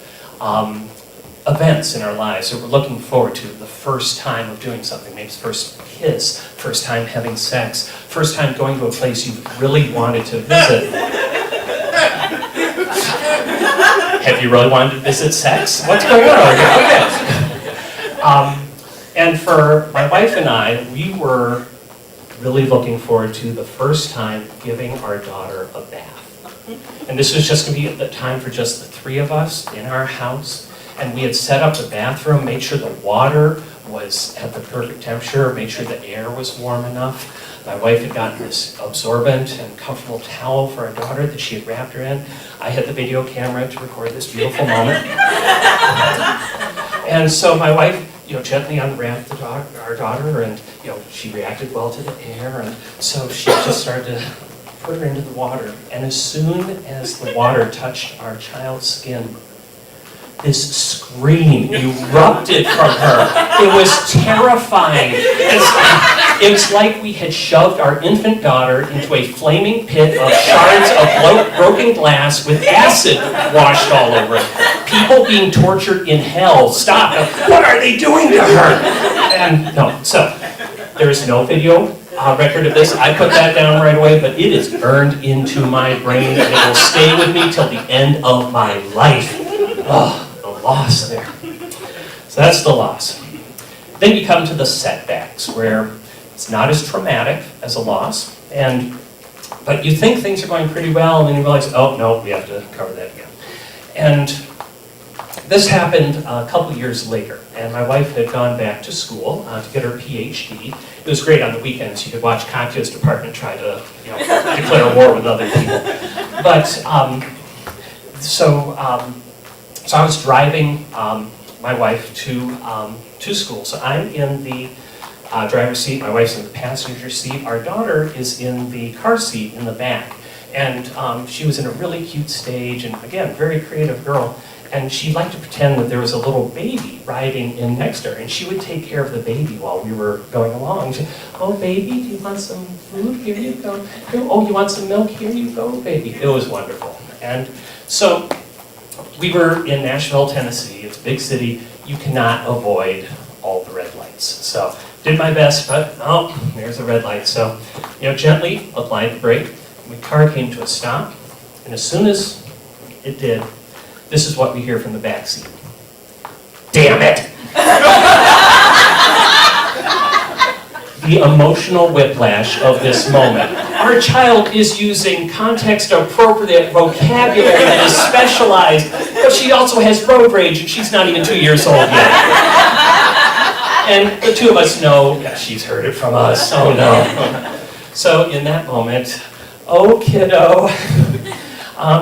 events in our lives that we're looking forward to. The first time of doing something, maybe it's first kiss, first time having sex, first time going to a place you really wanted to visit. Have you really wanted to visit sex? What's going on over here? Okay. And for my wife and I, we were really looking forward to the first time giving our daughter a bath. And this was just going to be the time for just the three of us in our house. And we had set up the bathroom, made sure the water was at the perfect temperature, made sure the air was warm enough. My wife had gotten this absorbent and comfortable towel for our daughter that she had wrapped her in. I had the video camera to record this beautiful moment. And so my wife, gently unwrapped our daughter, and she reacted well to the air, and so she just started to put her into the water. And as soon as the water touched our child's skin, this scream erupted from her. It was terrifying. It was like we had shoved our infant daughter into a flaming pit of shards of broken glass with acid washed all over it. People being tortured in hell. Stop. What are they doing to her? And no, so there is no video record of this. I put that down right away, but it is burned into my brain, and it will stay with me till the end of my life. Oh, the loss there. So that's the loss. Then you come to the setbacks, where it's not as traumatic as a loss, but you think things are going pretty well, and then you realize, oh no, we have to cover that again. And this happened a couple years later, and my wife had gone back to school to get her PhD. It was great on the weekends. You could watch Katya's department try to declare war with other people. But so I was driving my wife to school. So I'm in the driver's seat, my wife's in the passenger seat. Our daughter is in the car seat in the back. And she was in a really cute stage, and again, very creative girl. And she liked to pretend that there was a little baby riding in next to her, and she would take care of the baby while we were going along. She'd, oh, baby, do you want some food? Here you go. Oh, you want some milk? Here you go, baby. It was wonderful. And so we were in Nashville, Tennessee. It's a big city. You cannot avoid all the red lights. So did my best, but oh, there's a red light. So, gently applied the brake. The car came to a stop, and as soon as it did, this is what we hear from the back seat. Damn it! The emotional whiplash of this moment. Our child is using context-appropriate vocabulary that is specialized, but she also has road rage, and she's not even 2 years old yet. And the two of us know, yeah, she's heard it from us, oh no. So in that moment, oh kiddo,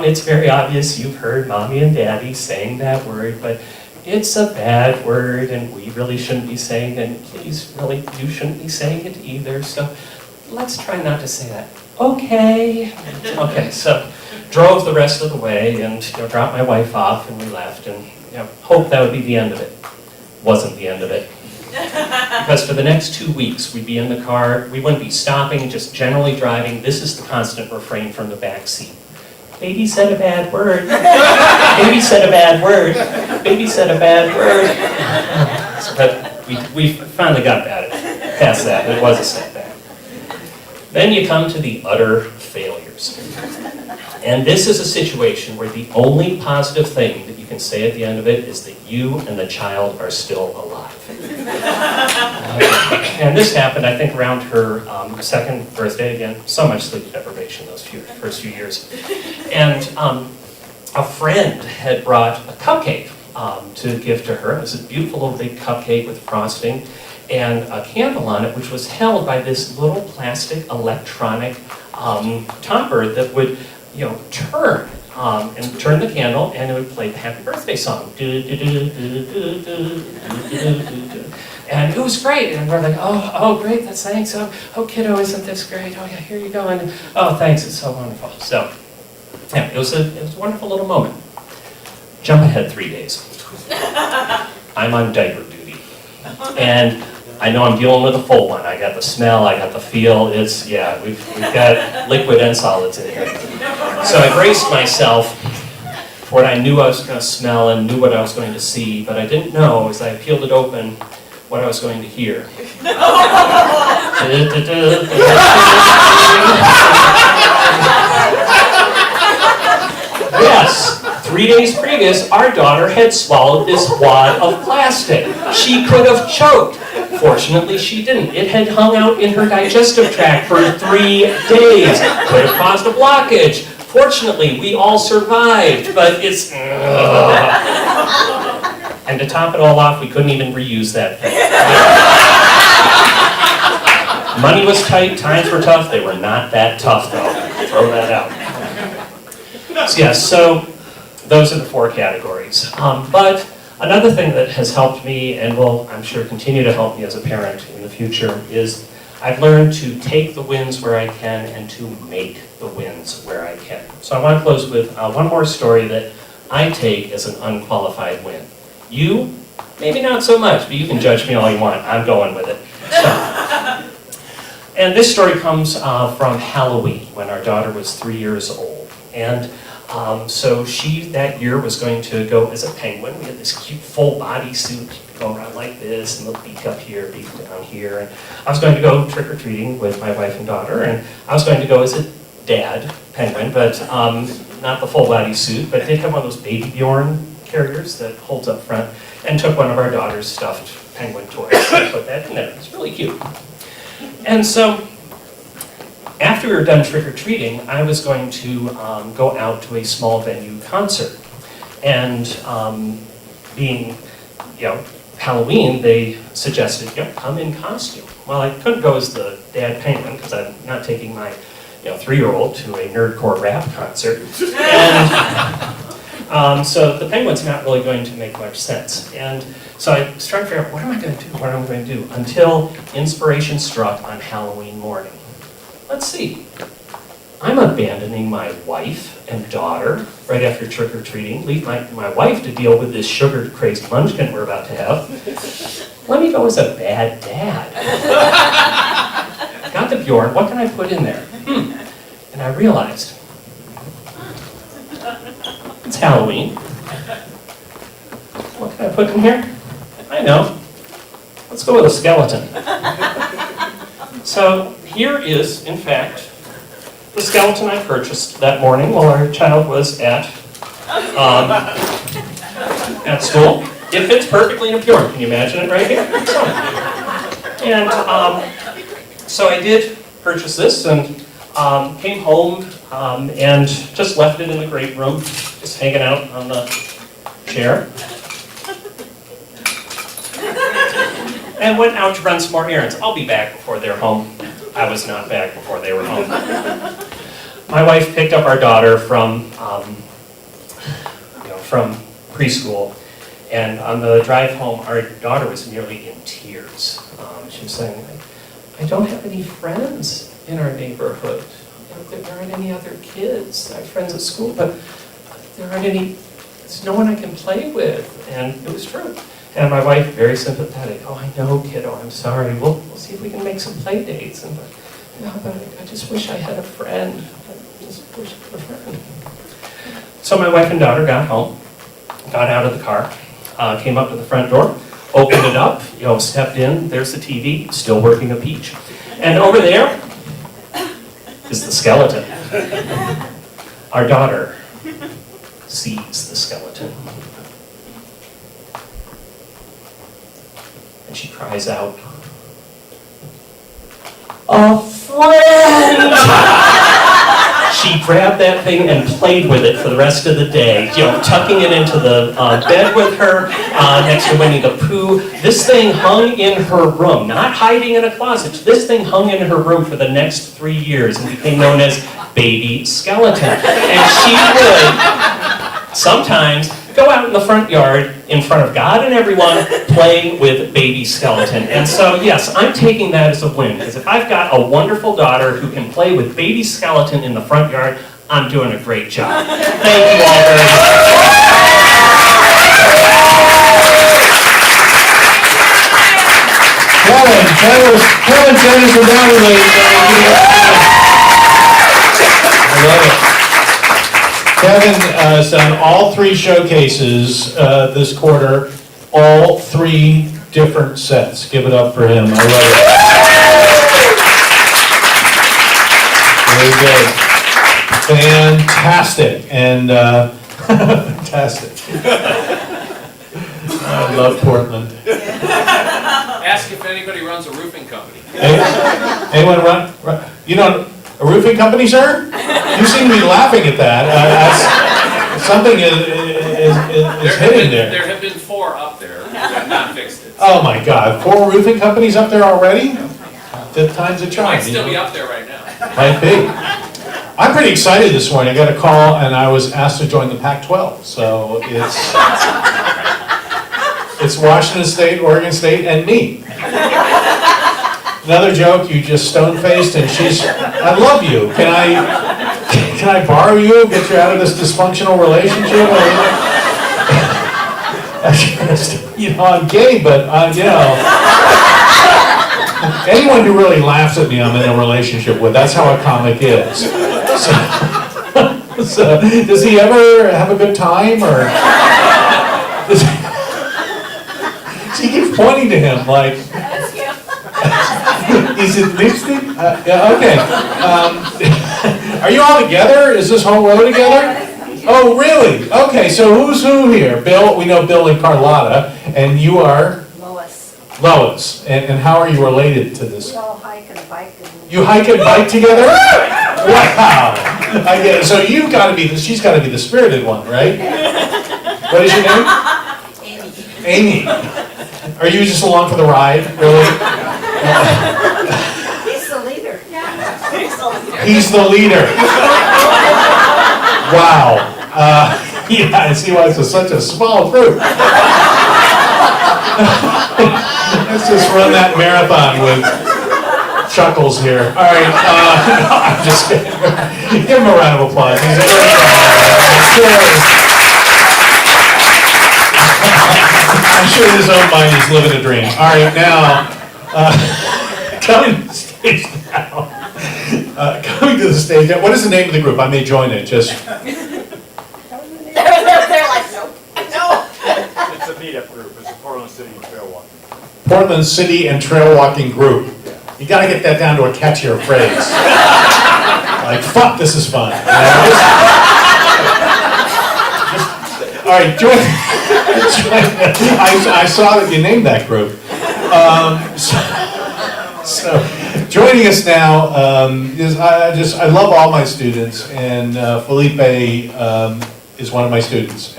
it's very obvious you've heard mommy and daddy saying that word, but it's a bad word and we really shouldn't be saying it, and kiddies really, you shouldn't be saying it either, so let's try not to say that. Okay. Okay, so drove the rest of the way and dropped my wife off and we left and hoped that would be the end of it. Wasn't the end of it. Because for the next 2 weeks, we'd be in the car, we wouldn't be stopping, just generally driving. This is the constant refrain from the back seat. Baby said a bad word. Baby said a bad word. Baby said a bad word. But we finally got past that. It was a setback. Then you come to the utter failures. And this is a situation where the only positive thing that you can say at the end of it is that you and the child are still alive. And this happened, I think, around her second birthday. Again, so much sleep deprivation those first few years. And a friend had brought a cupcake to give to her. It was a beautiful little big cupcake with frosting and a candle on it, which was held by this little plastic electronic topper that would turn and turn the candle, and it would play the happy birthday song. And it was great, and we're like, oh, great, that's thanks. Oh, kiddo, isn't this great? Oh, yeah, here you go. And oh, thanks, it's so wonderful. So, yeah, it was a wonderful little moment. Jump ahead 3 days. I'm on diaper duty, and I know I'm dealing with a full one. I got the smell, I got the feel. We've got liquid and solids in here. So I braced myself for what I knew I was going to smell and knew what I was going to see, but I didn't know, as I peeled it open, what I was going to hear. Yes, 3 days previous, our daughter had swallowed this wad of plastic. She could have choked. Fortunately, she didn't. It had hung out in her digestive tract for 3 days. Could have caused a blockage. Fortunately, we all survived, but it's... And to top it all off, we couldn't even reuse that thing. Money was tight, times were tough. They were not that tough, though. Throw that out. So, so those are the 4 categories. But another thing that has helped me, and will, I'm sure, continue to help me as a parent in the future, is I've learned to take the wins where I can and to make the wins where I can. So I want to close with one more story that I take as an unqualified win. You, maybe not so much, but you can judge me all you want. I'm going with it. So, and this story comes from Halloween, when our daughter was 3 years old. And so she, that year, was going to go as a penguin. We had this cute full body suit, go around like this, and the beak up here, beak down here. And I was going to go trick-or-treating with my wife and daughter, and I was going to go as a dad penguin, but not the full body suit, but did have one of those Baby Bjorn carriers that holds up front, and took one of our daughter's stuffed penguin toys and put that in there. It's really cute. And so, after we were done trick-or-treating, I was going to go out to a small venue concert. And being, Halloween, they suggested, come in costume. Well, I couldn't go as the dad penguin because I'm not taking my 3-year-old to a nerdcore rap concert. And So the penguin's not really going to make much sense. And so I was trying to figure out, what am I going to do? What am I going to do? Until inspiration struck on Halloween morning. Let's see. I'm abandoning my wife and daughter right after trick-or-treating. Leave my wife to deal with this sugar-crazed munchkin we're about to have. Let me go as a bad dad. Got the Bjorn, what can I put in there? And I realized, it's Halloween. What can I put in here? I know. Let's go with a skeleton. So here is, in fact, the skeleton I purchased that morning while our child was at school. It fits perfectly in a Bjorn. Can you imagine it right here? And so I did purchase this and came home and just left it in the great room, just hanging out on the chair. And went out to run some more errands. I'll be back before they're home. I was not back before they were home. My wife picked up our daughter from preschool, and on the drive home, our daughter was nearly in tears. She was saying, I don't have any friends in our neighborhood. There aren't any other kids. I have friends at school, but there aren't any, there's no one I can play with. And it was true. And my wife, very sympathetic, oh, I know, kiddo, I'm sorry. We'll see if we can make some play dates. And but I just wish I had a friend. I just wish I had a friend. So my wife and daughter got home, got out of the car, came up to the front door, opened it up, stepped in, there's the TV, still working a peach. And over there is the skeleton. Our daughter sees the skeleton. And she cries out, "A friend!" She grabbed that thing and played with it for the rest of the day, tucking it into the bed with her, next to Winnie the Pooh. This thing hung in her room, not hiding in a closet. This thing hung in her room for the next 3 years and became known as Baby Skeleton. And she would sometimes go out in the front yard in front of God and everyone playing with Baby Skeleton. And so, yes, I'm taking that as a win, because if I've got a wonderful daughter who can play with Baby Skeleton in the front yard, I'm doing a great job. Thank you all very much. Kevin Jennifer Donnelly. I love it. Kevin has done all 3 showcases this quarter, all 3 different sets. Give it up for him. I love it. Very good. Fantastic. And fantastic. I love Portland. Ask if anybody runs a roofing company. Anyone run? You know, a roofing company, sir? You seem to be laughing at that. Something is hitting there. There have been 4 up there that have not fixed it. Oh my God, 4 roofing companies up there already? 5th time's a charm. Might still be up there right now. Might be. I'm pretty excited this morning. I got a call and I was asked to join the Pac-12. So it's Washington State, Oregon State, and me. Another joke, you just stone-faced and she's, I love you. Can I borrow you, get you out of this dysfunctional relationship? I'm gay, but anyone who really laughs at me, I'm in a relationship with. That's how a comic is. So does he ever have a good time, or? She keeps pointing to him like. Is it lipstick? Yeah, okay. Are you all together? Is this whole row together? Oh, really? Okay, so who's who here? Bill, we know Bill and Carlotta, and you are? Lois. Lois. And how are you related to this? We all hike and bike. You hike and bike together? Wow. I get it. So you've got to be, she's got to be the spirited one, right? What is your name? Amy. Amy. Are you just along for the ride, really? He's the leader. He's the leader. Wow. Yeah, I see why it's such a small group. Let's just run that marathon with Chuckles here. All right, no, I'm just kidding. Give him a round of applause. He's a great guy. I'm sure in his own mind he's living a dream. All right, now, coming to the stage now. Coming to the stage now. What is the name of the group? I may join it, just. They're like, nope. No. It's a meetup group, it's a Portland City Trail Walking. Portland City and Trail Walking Group. You gotta get that down to a catchier phrase. Like, fuck, this is fun. You know, all right, join. I saw that you named that group. So joining us now is I love all my students, and Felipe is one of my students.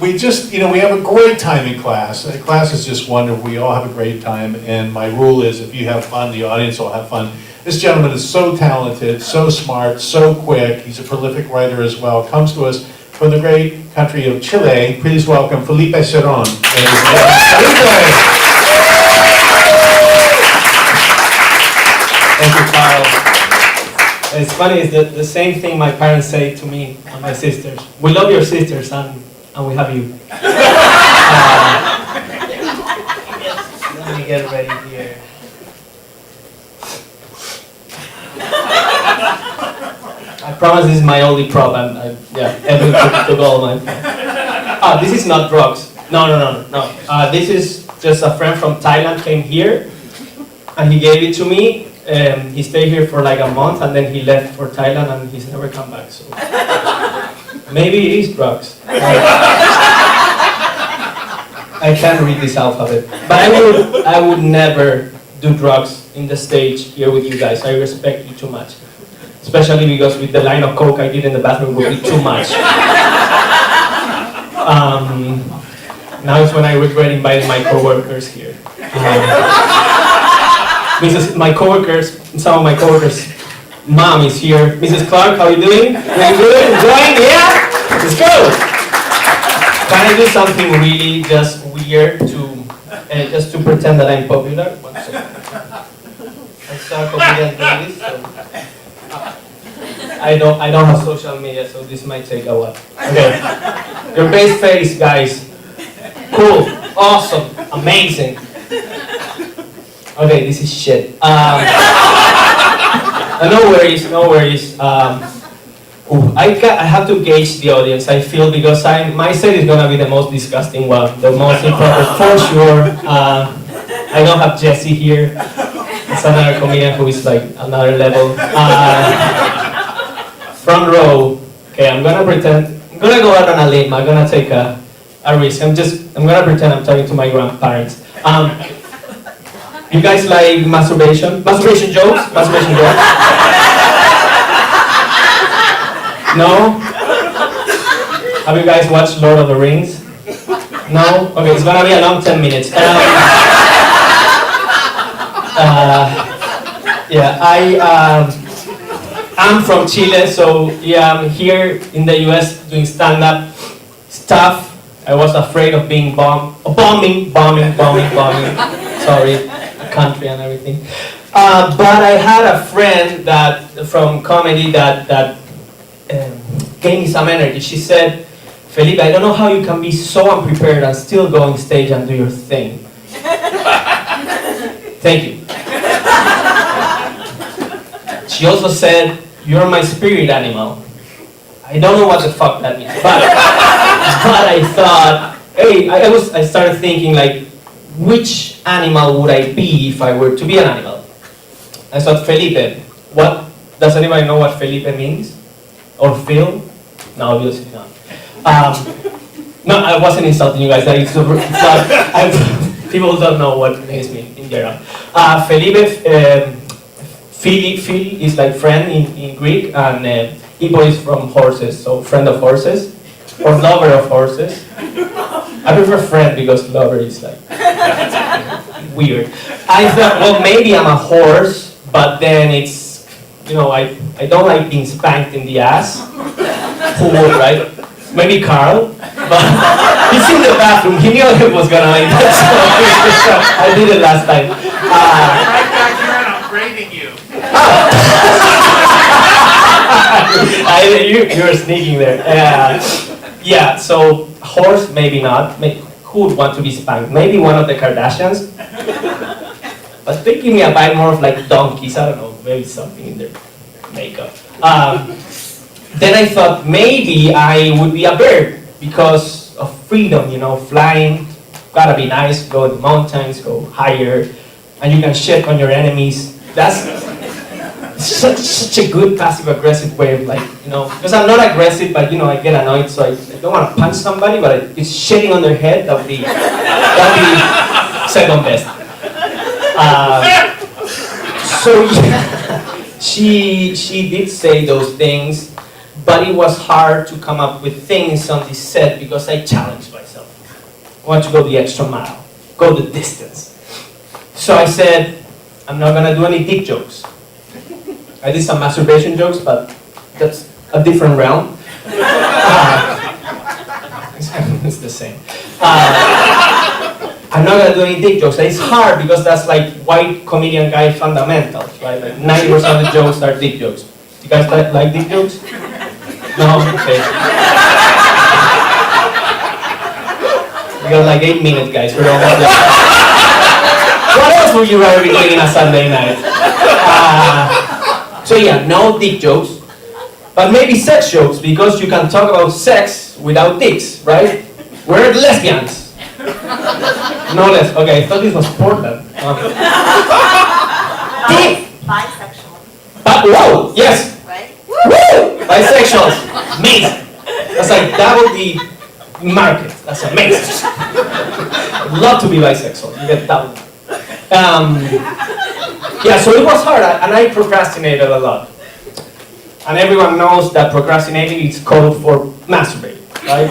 We just, we have a great time in class. The class is just wonderful. We all have a great time, and my rule is if you have fun, the audience will have fun. This gentleman is so talented, so smart, so quick. He's a prolific writer as well. Comes to us from the great country of Chile. Please welcome Felipe Cerón. Felipe! Thank you, Carl. It's funny, it's the same thing my parents say to me and my sisters. We love your sisters and we have you. Let me get ready here. I promise this is my only prop. Everything took all mine. This is not drugs. No. This is just a friend from Thailand came here and he gave it to me. He stayed here for like a month and then he left for Thailand and he's never come back. So maybe it is drugs. I can't read this alphabet, but I would never do drugs in the stage here with you guys. I respect you too much, especially because with the line of coke I did in the bathroom would be too much. Now is when I regret inviting my coworkers here. Some of my coworkers' mom is here. Mrs. Clark, how are you doing? Doing good? Enjoying? Yeah? Let's go! Can I do something really just weird just to pretend that I'm popular? One second. I saw confident doing this, so I don't have social media, so this might take a while. Okay. Your base face, guys. Cool. Awesome. Amazing. Okay, this is shit. No worries. I have to gauge the audience, I feel, because my set is gonna be the most disgusting one, the most improper, for sure. I don't have Jesse here. It's another comedian who is like another level. Front row. Okay, I'm gonna go out on a limb. I'm gonna take a risk. I'm gonna pretend I'm talking to my grandparents. You guys like masturbation? Masturbation jokes? No? Have you guys watched Lord of the Rings? No? Okay, it's gonna be a long 10 minutes. I'm from Chile, so yeah, I'm here in the US doing stand-up stuff. I was afraid of being bombing. Sorry, country and everything. But I had a friend from comedy that gave me some energy. She said, Felipe, I don't know how you can be so unprepared and still go on stage and do your thing. Thank you. She also said, you're my spirit animal. I don't know what the fuck that means, but I thought, hey, I started thinking like, which animal would I be if I were to be an animal? I thought, Felipe. Does anybody know what Felipe means? Or Phil? No, obviously not. No, I wasn't insulting you guys. People don't know what names mean in general. Felipe, Phil is like friend in Greek, and Ipo is from horses, so friend of horses, or lover of horses. I prefer friend because lover is like weird. I thought, well, maybe I'm a horse, but then it's I don't like being spanked in the ass. Who would, right? Maybe Carl, but he's in the bathroom. He knew it was gonna like that, so I did it last time. Right back here and I'm grading you. You were sneaking there. Yeah, so horse, maybe not. Who would want to be spanked? Maybe one of the Kardashians. But they give me a vibe more of like donkeys. I don't know, maybe something in their makeup. Then I thought maybe I would be a bird because of freedom, flying. Gotta be nice, go to the mountains, go higher, and you can shit on your enemies. That's such a good passive-aggressive way of because I'm not aggressive, but I get annoyed, so I don't want to punch somebody, but it's shitting on their head. That'd be second best. So yeah, she did say those things, but it was hard to come up with things on this set because I challenged myself. I want to go the extra mile, go the distance. So I said, I'm not gonna do any dick jokes. I did some masturbation jokes, but that's a different realm. It's the same. I'm not gonna do any dick jokes. It's hard because that's like white comedian guy fundamentals, right? Like 90% of the jokes are dick jokes. You guys like dick jokes? No? Okay. We got like 8 minutes, guys. We're almost there. What else would you rather be doing on a Sunday night? So yeah, no dick jokes, but maybe sex jokes because you can talk about sex without dicks, right? We're lesbians. No less. Okay, I thought this was Portland. Bisexual, Whoa, yes. right? Woo! Bisexuals. Amazing. That's like double the market. That's amazing. I'd love to be bisexual. You get double. Yeah, so it was hard, and I procrastinated a lot. And everyone knows that procrastinating is code for masturbating, right?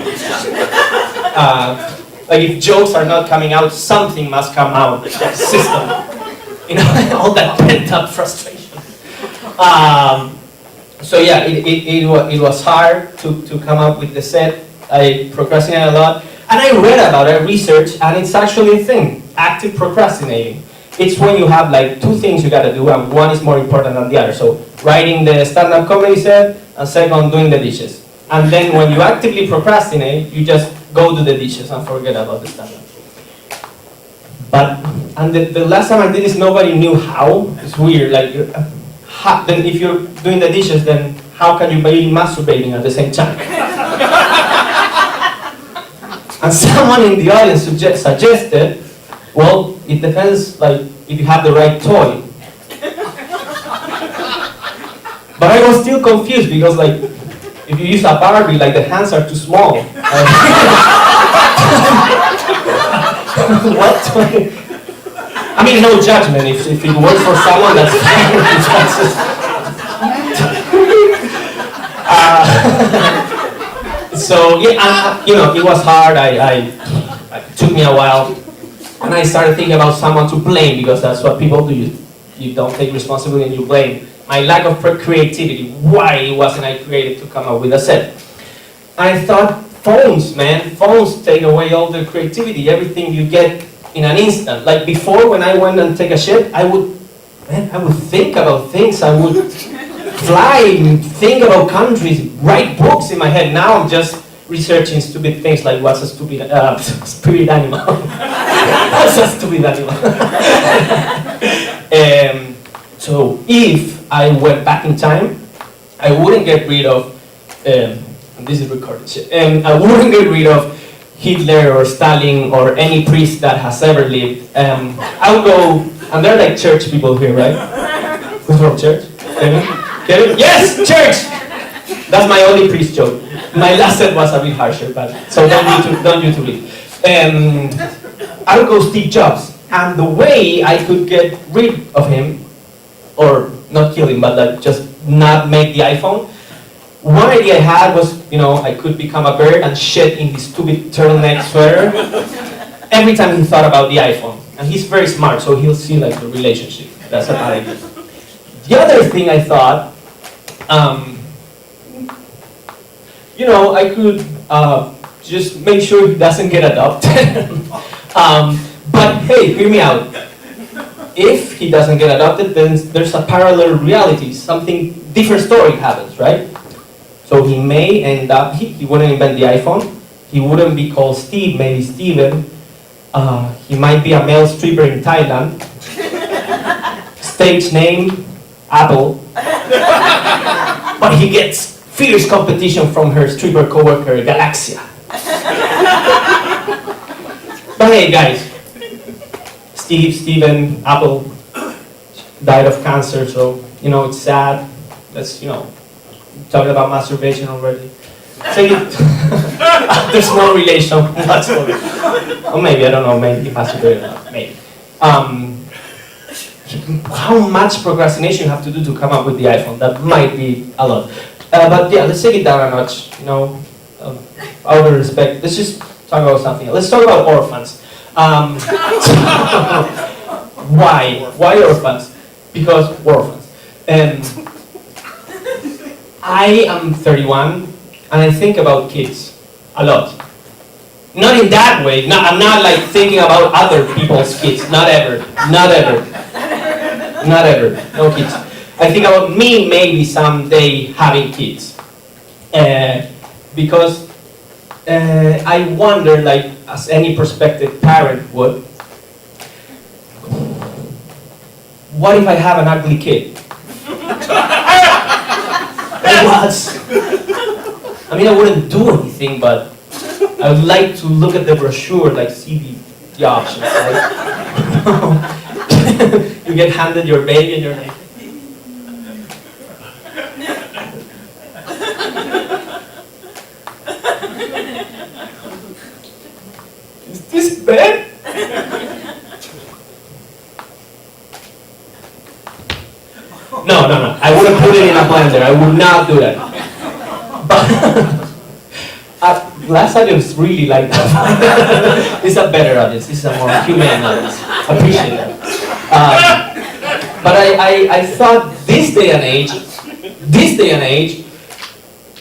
Like if jokes are not coming out, something must come out. System, all that pent-up frustration. So yeah, it was hard to come up with the set. I procrastinated a lot, and I read about it, researched, and it's actually a thing. Active procrastinating. It's when you have like two things you gotta do, and one is more important than the other. So writing the stand-up comedy set, and second, doing the dishes. And then when you actively procrastinate, you just go do the dishes and forget about the stand-up. And the last time I did this, nobody knew how. It's weird. Like, then if you're doing the dishes, then how can you be masturbating at the same time? And someone in the audience suggested, well, it depends, like, if you have the right toy. But I was still confused because, like, if you use a Barbie, like, the hands are too small. What toy? I mean, no judgment. If it works for someone, that's fine. So, yeah, it was hard. It took me a while. And I started thinking about someone to blame, because that's what people do. You don't take responsibility and you blame. My lack of creativity, why wasn't I creative to come up with a set? And I thought, phones, man. Phones take away all the creativity, everything you get in an instant. Like before, when I went and take a shit, I would think about things. I would fly, think about countries, write books in my head. Now I'm just researching stupid things like what's a stupid spirit animal. What's a stupid animal? So if I went back in time, I wouldn't get rid of, and this is recorded shit, I wouldn't get rid of Hitler or Stalin or any priest that has ever lived. I would go, and they're like church people here, right? Who's from church? Kevin? Kevin? Yes, church! That's my only priest joke. My last set was a bit harsher, but so don't YouTube it. I would go Steve Jobs, and the way I could get rid of him, or not kill him, but like just not make the iPhone. One idea I had was, I could become a bird and shit in his stupid turtleneck sweater every time he thought about the iPhone. And he's very smart, so he'll see like the relationship. That's a bad idea. The other thing I thought, I could just make sure he doesn't get adopted. But hey, hear me out. If he doesn't get adopted, then there's a parallel reality. Something different story happens, right? So he may end up, he wouldn't invent the iPhone. He wouldn't be called Steve, maybe Steven. He might be a male stripper in Thailand. Stage name, Apple. But he gets fierce competition from her stripper coworker, Galaxia. But hey guys, Steven, Apple died of cancer, so it's sad. That's talking about masturbation already. So there's no relation whatsoever. Or maybe, I don't know, maybe he masturbated or not, maybe. How much procrastination you have to do to come up with the iPhone? That might be a lot. But yeah, let's take it down a notch, out of respect. Let's just talk about something else. Let's talk about orphans. Why? Why orphans? Because we're orphans. I am 31, and I think about kids a lot. Not in that way. I'm not like thinking about other people's kids. Not ever. Not ever. Not ever. No kids. I think about me maybe someday having kids. Because I wonder, like, as any prospective parent would, what if I have an ugly kid? I mean, I wouldn't do anything, but I would like to look at the brochure, like see the options, right? You get handed your baby and you're like, is this bad? No. I wouldn't put it in a blender. I would not do that. But last audience really like that. It's a better audience. This is a more humane audience. Appreciate that. But I thought this day and age,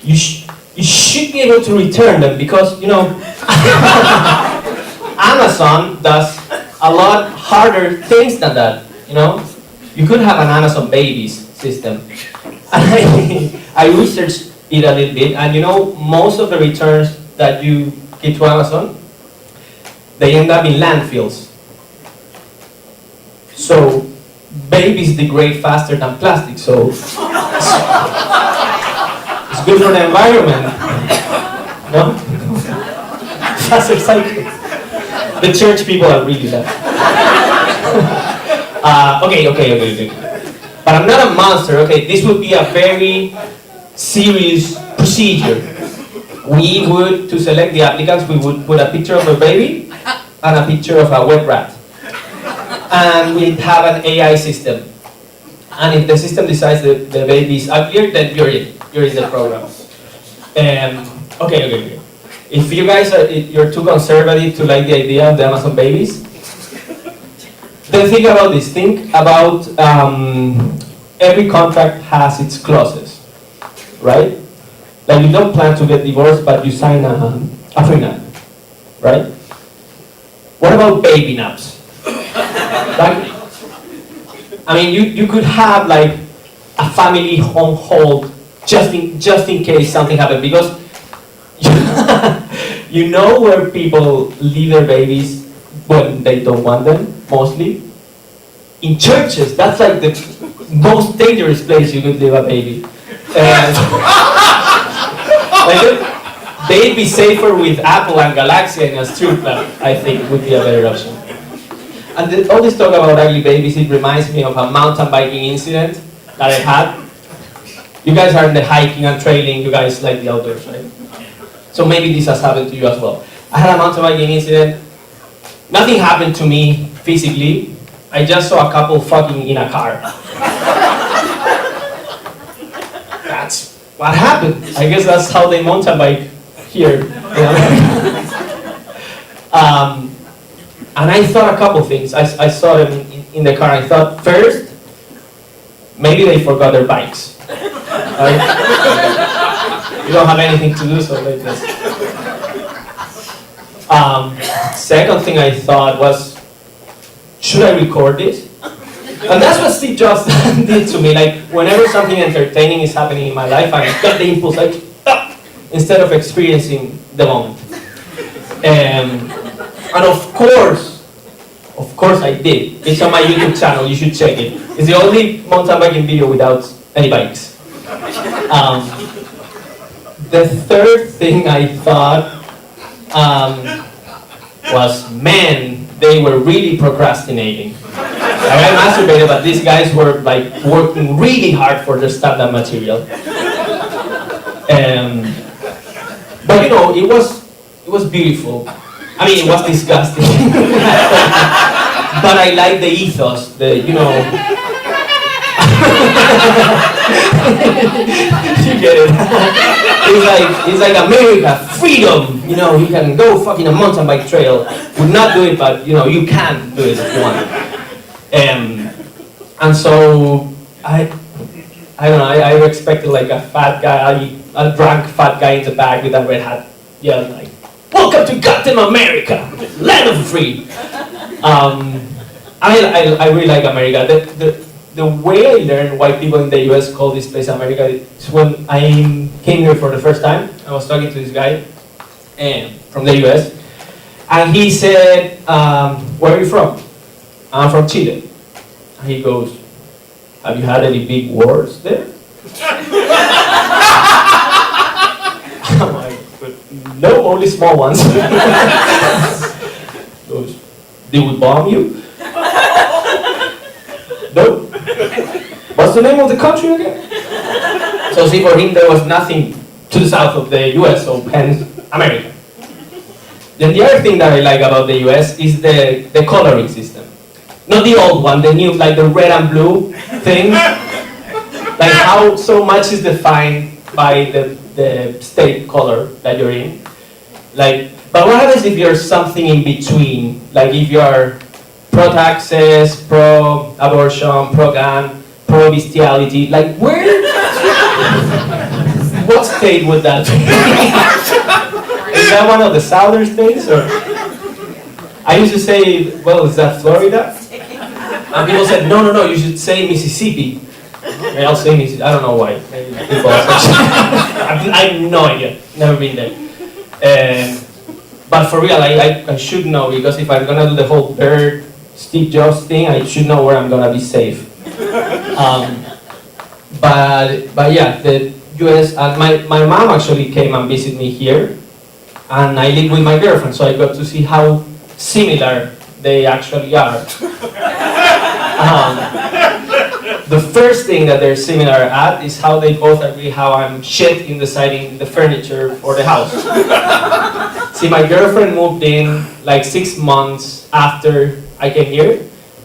you should be able to return them because Amazon does a lot harder things than that. You could have an Amazon Babies system. And I researched it a little bit, and most of the returns that you get to Amazon, they end up in landfills. So babies degrade faster than plastic, so it's good for the environment. No? That's exciting. The church people are really that. Okay. But I'm not a monster, okay? This would be a very serious procedure. We would, to select the applicants, we would put a picture of a baby and a picture of a wet rat. And we'd have an AI system. And if the system decides that the baby is uglier, then you're in the program. Okay. If you guys you're too conservative to like the idea of the Amazon babies, then think about this. Think about every contract has its clauses, right? Like you don't plan to get divorced, but you sign a prenup, right? What about baby naps? Like, I mean, you could have like a family home hold just in case something happened, because you know where people leave their babies when they don't want them, mostly? In churches. That's like the most dangerous place you could leave a baby. And like, they'd be safer with Apple and Galaxia in a strip club, I think would be a better option. And all this talk about ugly babies, it reminds me of a mountain biking incident that I had. You guys are in the hiking and trailing, you guys like the outdoors, right? So maybe this has happened to you as well. I had a mountain biking incident. Nothing happened to me physically. I just saw a couple fucking in a car. That's what happened. I guess that's how they mountain bike here. And I thought a couple things. I saw them in the car. I thought, first, maybe they forgot their bikes. Right? You don't have anything to do, so they just. Second thing I thought was, should I record this? And that's what Steve Jobs did to me. Like, whenever something entertaining is happening in my life, I got the impulse, like, instead of experiencing the moment. And of course I did. It's on my YouTube channel, you should check it. It's the only mountain biking video without any bikes. The third thing I thought was, man, they were really procrastinating. Like, I masturbated, but these guys were like working really hard for their stand-up material. But you know, it was beautiful. I mean, it was disgusting. But I like the ethos, you know. You get it? It's like America, freedom. You know, you can go fucking a mountain bike trail. Would not do it, but you know, you can do it if you want. And so I don't know. I expected like a fat guy, a drunk fat guy in the back with a red hat, yelling like, "Welcome to goddamn America, land of the free." I really like America. The way I learned why people in the US call this place America is when I came here for the first time. I was talking to this guy from the US, and he said, "Where are you from?" "I'm from Chile." And he goes, "Have you had any big wars there?" I'm like, "No, only small ones." Goes, "Did we bomb you?" "No." "What's the name of the country again?" So see, for him there was nothing to the south of the US, so hence America. Then the other thing that I like about the US is the coloring system. Not the old one, the new, like the red and blue thing. Like how so much is defined by the state color that you're in. Like, but what happens if you're something in between? Like if you're pro-taxes, pro-abortion, pro-gun, pro-bestiality, like where? What state would that be? Is that one of the southern states? Or? I used to say, well, is that Florida? And people said, no, you should say Mississippi. Okay, I'll say Mississippi, I don't know why. I have no idea, never been there. But for real, I should know, because if I'm gonna do the whole bird Steve Jobs thing, I should know where I'm gonna be safe. But yeah, the US, and my mom actually came and visited me here, and I live with my girlfriend, so I got to see how similar they actually are. The first thing that they're similar at is how they both agree how I'm shit in deciding the furniture for the house. See, my girlfriend moved in like 6 months after I came here,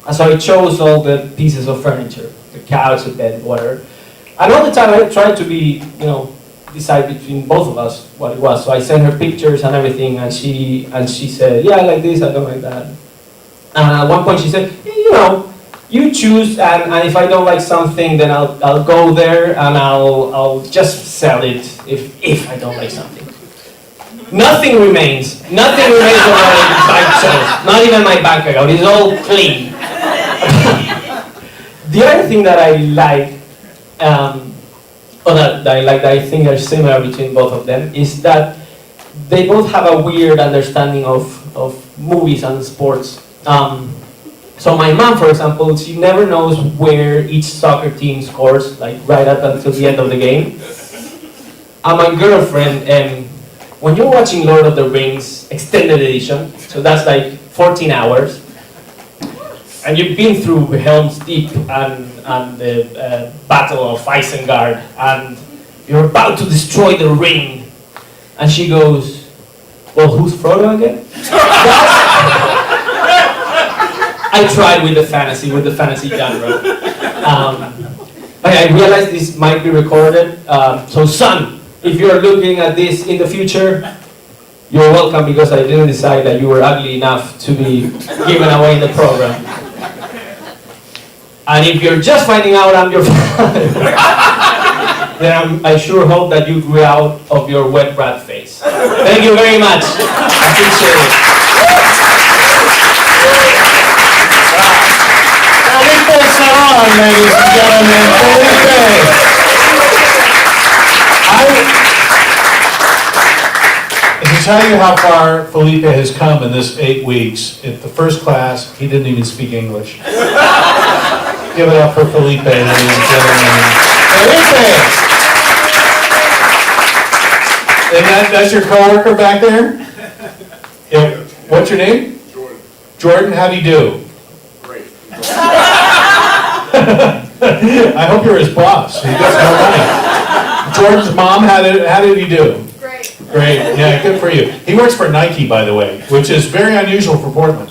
and so I chose all the pieces of furniture, the couch, the bed, whatever. And all the time I tried to be, you know, decide between both of us what it was. So I sent her pictures and everything, and she said, yeah, I like this, I don't like that. And at one point she said, you know, you choose, and if I don't like something, then I'll go there and I'll just sell it if I don't like something. Nothing remains. Nothing remains of my choice. Not even my bank account. It's all clean. The other thing that I like, that I think are similar between both of them, is that they both have a weird understanding of movies and sports. So my mom, for example, she never knows where each soccer team scores, like right up until the end of the game. And my girlfriend, when you're watching Lord of the Rings Extended Edition, so that's like 14 hours, and you've been through Helm's Deep and the Battle of Isengard, and you're about to destroy the ring, and she goes, well, who's Frodo again? I tried with the fantasy genre. But I realized this might be recorded. So son, if you're looking at this in the future, you're welcome, because I didn't decide that you were ugly enough to be given away in the program. And if you're just finding out I'm your father, then I sure hope that you grew out of your wet rat face. Thank you very much. I appreciate it. Felipe Salon, ladies and gentlemen. Felipe. To tell you how far Felipe has come in this 8 weeks, at the first class, he didn't even speak English. Give it up for Felipe, ladies and gentlemen. Felipe! And that's your coworker back there? Yeah. What's your name? Jordan. Jordan, how do you do? Great. I hope you're his boss. He does no money. Jordan's mom, how did he do? Great. Great, yeah, good for you. He works for Nike, by the way, which is very unusual for Portland.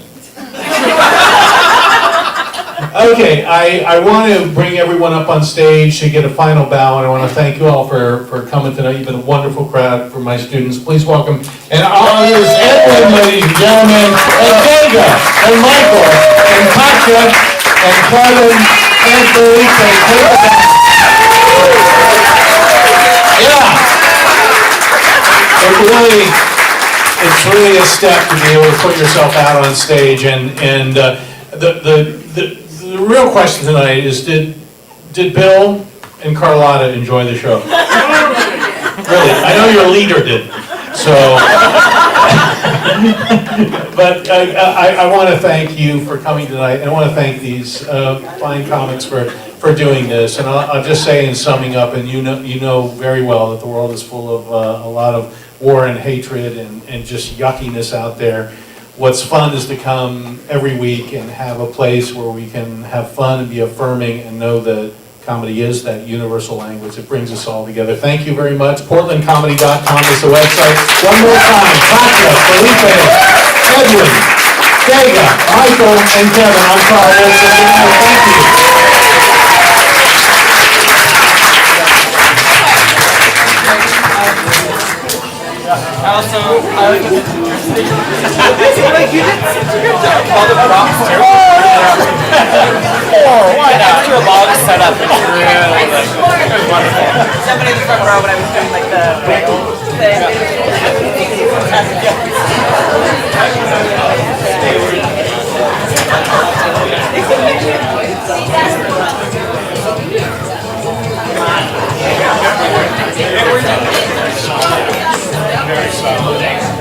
Okay, I want to bring everyone up on stage to get a final bow, and I want to thank you all for coming tonight. You've been a wonderful crowd for my students. Please welcome, and honors Edwin, ladies and gentlemen, and Vega, and Michael, and Katja, and Kevin, and Felipe. Take it back. Yeah. It's really a step to be able to put yourself out on stage, and the real question tonight is, did Bill and Carlotta enjoy the show? Really, I know your leader did. So, but I want to thank you for coming tonight, and I want to thank these fine comics for doing this. And I'll just say, in summing up, and you know very well that the world is full of a lot of war and hatred and just yuckiness out there. What's fun is to come every week and have a place where we can have fun and be affirming and know that comedy is that universal language that brings us all together. Thank you very much. PortlandComedy.com is the website. One more time, Katja, Felipe, Edwin, Vega, Michael, and Kevin. I'm Carl Wolfson. Thank you. Also, I like the like you did all the props too. Why not? Your log setup is really it was wonderful. Somebody in the front row when I was doing like the wiggle thing.